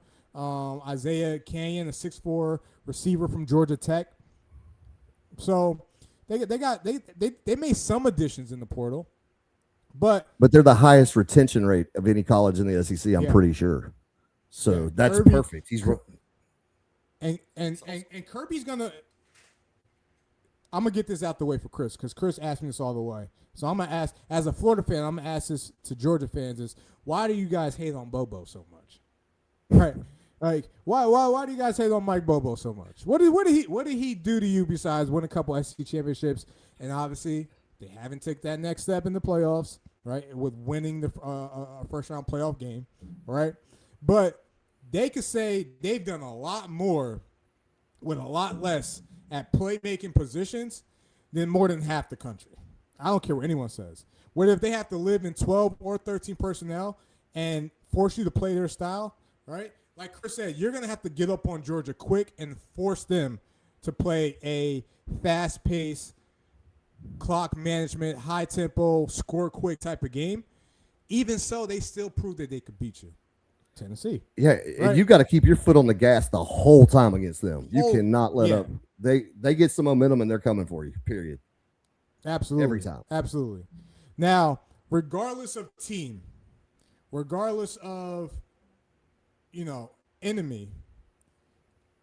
Isaiah Canyon, a 6'4" receiver from Georgia Tech. So they made some additions in the portal, but they're the highest retention rate of any college in the SEC. I'm pretty sure. So that's Kirby, perfect. He's and Kirby's gonna. I'm gonna get this out the way for Chris because Chris asked me this all the way. So I'm gonna ask, as a Florida fan, I'm gonna ask this to Georgia fans: is why do you guys hate on Bobo so much? Right. Like why do you guys hate on Mike Bobo so much? What did he do to you besides win a couple SEC championships? And obviously they haven't taken that next step in the playoffs, right? With winning the first round playoff game, right? But they could say they've done a lot more with a lot less at playmaking positions than more than half the country. I don't care what anyone says. What if they have to live in 12 or 13 personnel and force you to play their style, right? Like Chris said, you're going to have to get up on Georgia quick and force them to play a fast-paced, clock management, high-tempo, score-quick type of game. Even so, they still prove that they could beat you. Tennessee. Yeah, right? And you got to keep your foot on the gas the whole time against them. You cannot let up. They get some momentum, and they're coming for you, period. Absolutely. Every time. Absolutely. Now, regardless of team, regardless of enemy,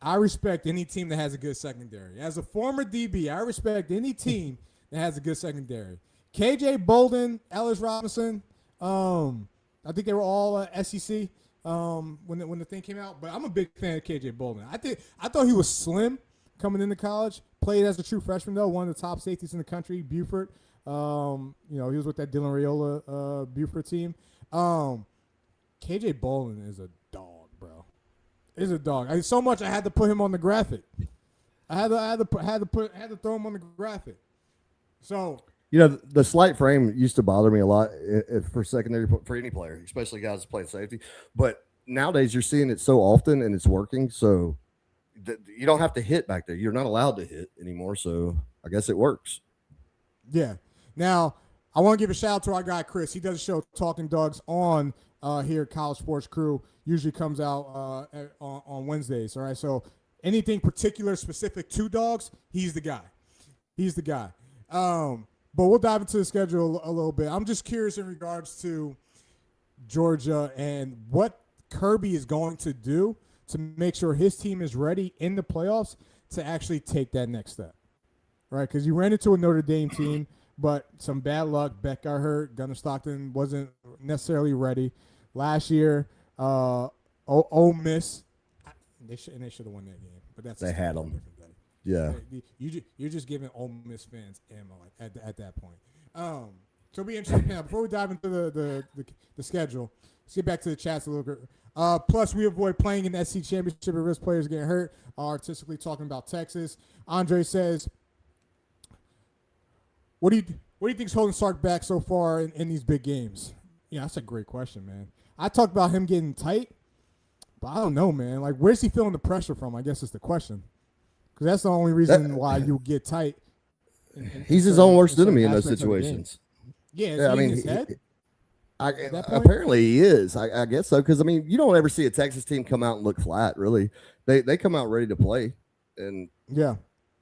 I respect any team that has a good secondary. As a former DB, I respect any team that has a good secondary. KJ Bolden, Ellis Robinson, I think they were all SEC when the thing came out. But I'm a big fan of KJ Bolden. I thought he was slim coming into college. Played as a true freshman though, one of the top safeties in the country. Buford, he was with that Dylan Raiola Buford team. KJ Bolden is a dog, bro. Is a dog. So much I had to put him on the graphic. I had to throw him on the graphic. So the slight frame used to bother me a lot for secondary for any player, especially guys playing safety. But nowadays you're seeing it so often and it's working. So you don't have to hit back there. You're not allowed to hit anymore. So I guess it works. Yeah. Now I want to give a shout out to our guy Chris. He does a show Talking Dogs on here at College Sports Crew. Usually comes out on Wednesdays. All right. So anything particular specific to dogs, he's the guy. He's the guy. But we'll dive into the schedule a little bit. I'm just curious in regards to Georgia and what Kirby is going to do to make sure his team is ready in the playoffs to actually take that next step. Right? Because you ran into a Notre Dame team, but some bad luck. Beck got hurt. Gunnar Stockton wasn't necessarily ready. Last year, Ole Miss, they should have won that game. But that's they had them. Yeah, you're just giving Ole Miss fans ammo at that point. So it'll be interesting. Before we dive into the schedule, let's get back to the chats a little bit. Plus, we avoid playing in the SEC championship at risk players getting hurt. Artistically talking about Texas. Andre says, "What do you think's holding Sark back so far in these big games?" Yeah, that's a great question, man. I talked about him getting tight, but I don't know, man. Like, where's he feeling the pressure from? I guess is the question. Because that's the only reason why you get tight. He's his own worst enemy in those situations. Yeah, I mean, his head? Apparently he is. I guess so. Because I mean, you don't ever see a Texas team come out and look flat. Really, they come out ready to play, and yeah,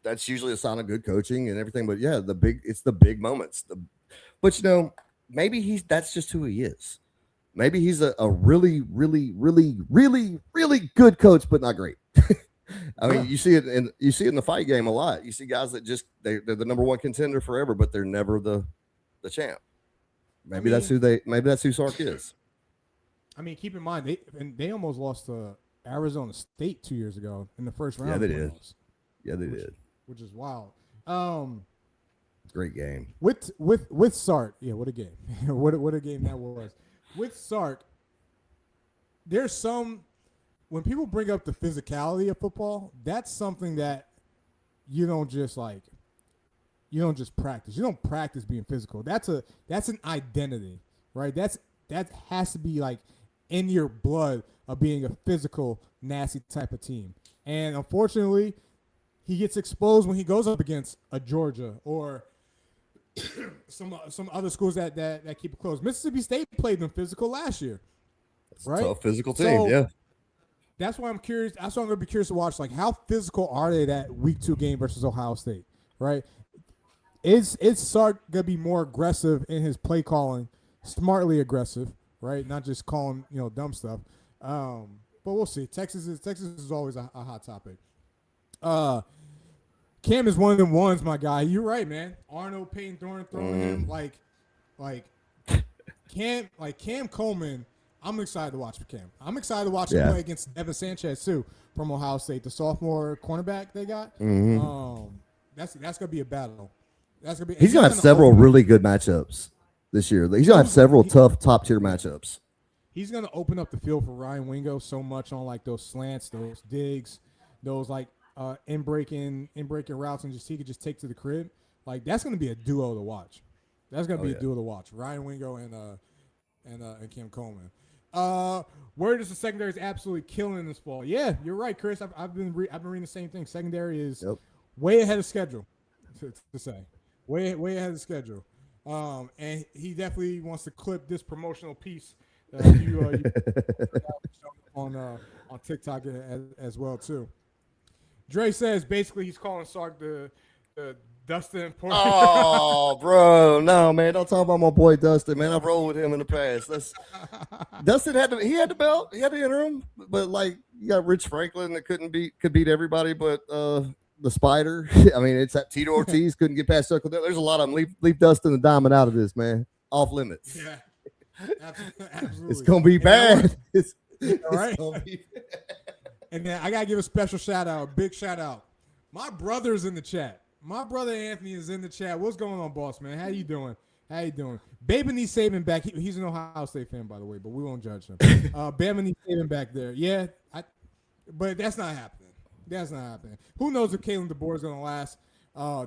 that's usually a sign of good coaching and everything. But yeah, it's the big moments. But maybe that's just who he is. Maybe he's a really, really, really, really, really good coach, but not great. I mean, you see it in the fight game a lot. You see guys that they're the number one contender forever, but they're never the champ. Maybe that's who Sark is. I mean, keep in mind they almost lost to Arizona State 2 years ago in the first round. Yeah, they did. Yeah, they did. Which is wild. Great game. With Sark, yeah, what a game. what a game that was. With Sark, there's some. When people bring up the physicality of football, that's something that you don't just practice. You don't practice being physical. That's an identity, right? That has to be like in your blood of being a physical, nasty type of team. And unfortunately, he gets exposed when he goes up against a Georgia or some other schools that keep it close. Mississippi State played them physical last year, right? It's a physical team, yeah. That's why I'm curious. That's why I'm going to be curious to watch. Like, how physical are they that Week 2 game versus Ohio State? Right? Is Sark going to be more aggressive in his play calling, smartly aggressive, right? Not just calling dumb stuff. But we'll see. Texas is always a hot topic. Cam is one of them ones, my guy. You're right, man. Arnold, Peyton Thorne throwing him like Cam Coleman. I'm excited to watch for Cam. I'm excited to watch him play against Evan Sanchez too from Ohio State, the sophomore cornerback they got. Mm-hmm. That's gonna be a battle. He's gonna have several really good matchups this year. He's gonna have several tough top tier matchups. He's gonna open up the field for Ryan Wingo so much on like those slants, those digs, those like in breaking routes, and he could just take to the crib. Like that's gonna be a duo to watch. That's gonna be a duo to watch. Ryan Wingo and Cam Coleman. Word is the secondary is absolutely killing this fall. Yeah, you're right, Chris. I've been reading the same thing. Secondary is way ahead of schedule. To say, way ahead of schedule. And he definitely wants to clip this promotional piece you on TikTok as well too. Dre says basically he's calling Sark the Dustin Porter. Oh, bro, no, man, don't talk about my boy Dustin, man. I've rolled with him in the past. Dustin had the belt, he had the interim, but like you got Rich Franklin that could beat everybody, but the Spider. I mean, it's that Tito Ortiz couldn't get past Circle. There's a lot of them. Leave Dustin and Diamond out of this, man. Off limits. Yeah, absolutely. It's gonna be bad. All right. And then I gotta give a special shout out, a big shout out. My brother's in the chat. My brother Anthony is in the chat. What's going on, boss man? How you doing? Bama needs Saban back. He's an Ohio State fan, by the way, but we won't judge him. Bama needs Saban back there. Yeah, but that's not happening. That's not happening. Who knows if Kalen DeBoer is going to last?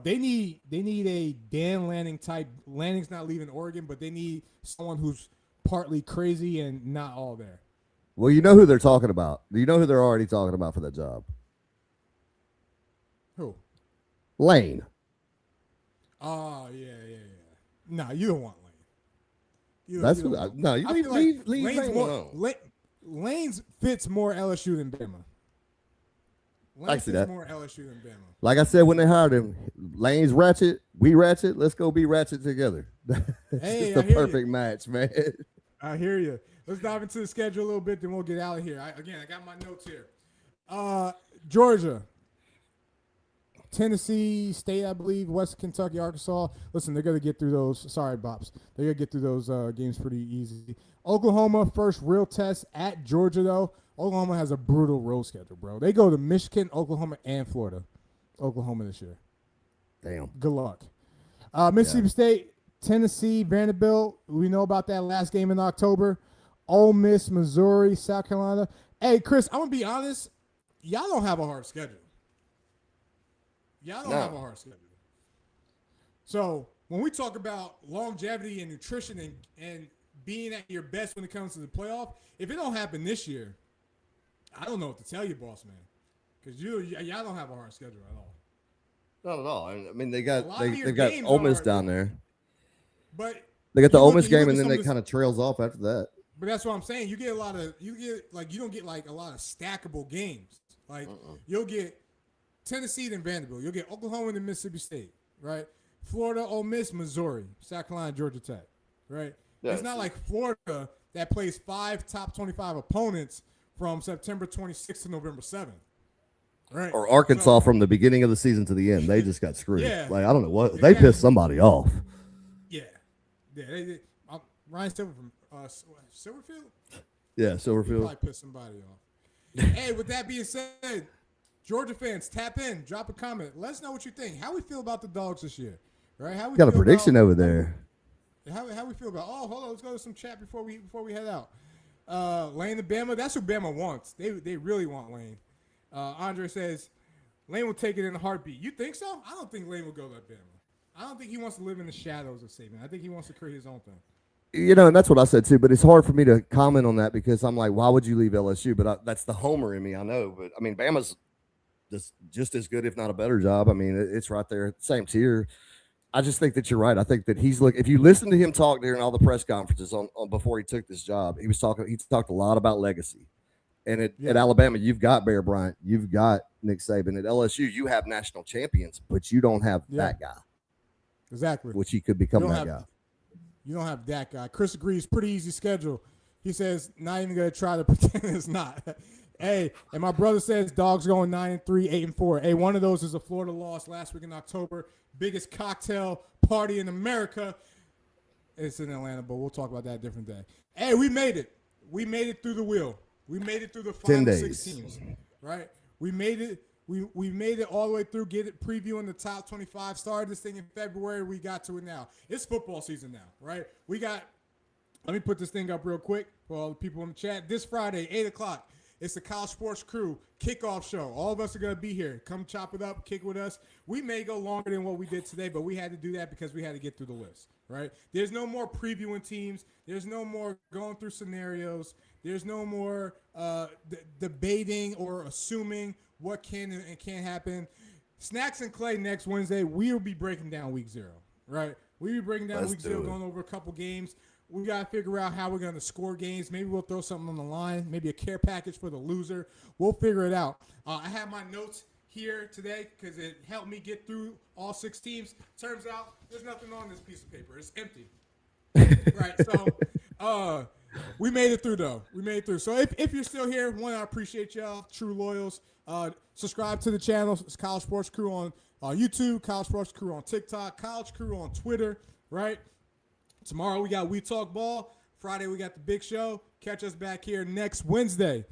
They need a Dan Lanning type. Lanning's not leaving Oregon, but they need someone who's partly crazy and not all there. Well, you know who they're talking about. You know who they're already talking about for that job? Who? Lane. Oh, yeah. No, you don't want Lane. That's you what. No, you I leave feel like Lane Lane's more, alone. Lane's fits more LSU than Bama. Lane see fits that. more LSU than Bama. Like I said when they hired him, Lane's ratchet, we ratchet. Let's go be ratchet together. Hey, it's I the hear perfect match, man. I hear you. Let's dive into the schedule a little bit, then we'll get out of here. I got my notes here. Georgia, Tennessee State, I believe, West Kentucky, Arkansas. Listen, they're going to get through those. Sorry, Bops. They're going to get through those games pretty easy. Oklahoma, first real test at Georgia, though. Oklahoma has a brutal road schedule, bro. They go to Michigan, Oklahoma, and Florida. Oklahoma this year. Damn. Good luck. Mississippi State, Tennessee, Vanderbilt. We know about that last game in October. Ole Miss, Missouri, South Carolina. Hey, Chris, I'm going to be honest. Y'all don't have a hard schedule. Y'all don't have a hard schedule. So when we talk about longevity and nutrition and being at your best when it comes to the playoff, if it don't happen this year, I don't know what to tell you, boss man, because y'all don't have a hard schedule at all. Not at all. I mean, they've got games Ole Miss are- down there. But They got the you Ole look Miss at- you game, look and at then some it of the- kind of trails off after that. But that's what I'm saying. You don't get like a lot of stackable games. Like you'll get Tennessee and Vanderbilt. You'll get Oklahoma and Mississippi State, right? Florida, Ole Miss, Missouri, South Carolina, Georgia Tech, right? Yeah. It's not like Florida that plays 5 top 25 opponents from September 26th to November 7th, right? Or Arkansas from the beginning of the season to the end. They just got screwed. Yeah. Like, I don't know what. They pissed somebody off. Yeah. Ryan Silver from Silverfield? Yeah, He Silverfield. probably pissed somebody off. Hey, with that being said, Georgia fans, tap in, drop a comment. Let us know what you think. How we feel about the Dogs this year, right? How we Got a feel prediction about, over there. How we feel about? Oh, hold on, let's go to some chat before we head out. Lane to Bama. That's what Bama wants. They really want Lane. Andre says Lane will take it in a heartbeat. You think so? I don't think Lane will go to Bama. I don't think he wants to live in the shadows of Saban. I think he wants to create his own thing. You know, and that's what I said too. But it's hard for me to comment on that because I'm like, why would you leave LSU? But that's the homer in me. I know. But I mean, Bama's just as good, if not a better job. I mean, it's right there, same tier. I just think that you're right. I think that if you listen to him talk during all the press conferences on before he took this job, he talked a lot about legacy. And at Alabama, you've got Bear Bryant, you've got Nick Saban. At LSU, you have national champions, but you don't have that guy. Exactly. Which he could become that guy. You don't have that guy. Chris agrees. Pretty easy schedule. He says, not even going to try to pretend it's not. Hey, and my brother says Dogs going 9-3, 8-4. Hey, one of those is a Florida loss last week in October. Biggest cocktail party in America. It's in Atlanta, but we'll talk about that a different day. Hey, we made it. We made it through the wheel. We made it through the final 6 teams, right? We made it. We made it all the way through. Get it previewing the top 25. Started this thing in February. We got to it now. It's football season now, right? Let me put this thing up real quick for all the people in the chat. This Friday, 8 o'clock, it's the College Sports Crew kickoff show. All of us are going to be here. Come chop it up, kick with us. We may go longer than what we did today, but we had to do that because we had to get through the list, right? There's no more previewing teams. There's no more going through scenarios. There's no more debating or assuming what can and can't happen. Snacks and Clay next Wednesday, we will be breaking down week 0, right? We'll be breaking down week 0, going over a couple games. We got to figure out how we're going to score games. Maybe we'll throw something on the line, maybe a care package for the loser. We'll figure it out. I have my notes here today because it helped me get through all 6 teams. Turns out there's nothing on this piece of paper. It's empty. Right, so we made it through, though. We made it through. So if you're still here, one, I appreciate y'all, true loyals. Subscribe to the channel. It's College Sports Crew on YouTube, College Sports Crew on TikTok, College Crew on Twitter, right? Tomorrow we got We Talk Ball. Friday we got the big show. Catch us back here next Wednesday.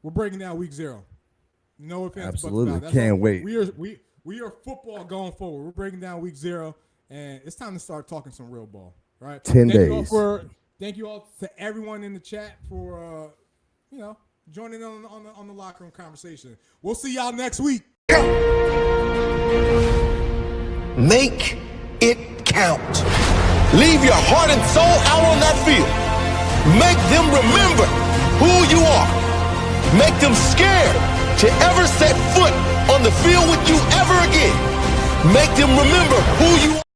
We're breaking down week 0. No offense, absolutely. But Can't wait. We are football going forward. We're breaking down week 0, and it's time to start talking some real ball, right? 10 days. Thank you all to everyone in the chat for Join in on the locker room conversation. We'll see y'all next week. Make it count. Leave your heart and soul out on that field. Make them remember who you are. Make them scared to ever set foot on the field with you ever again. Make them remember who you are.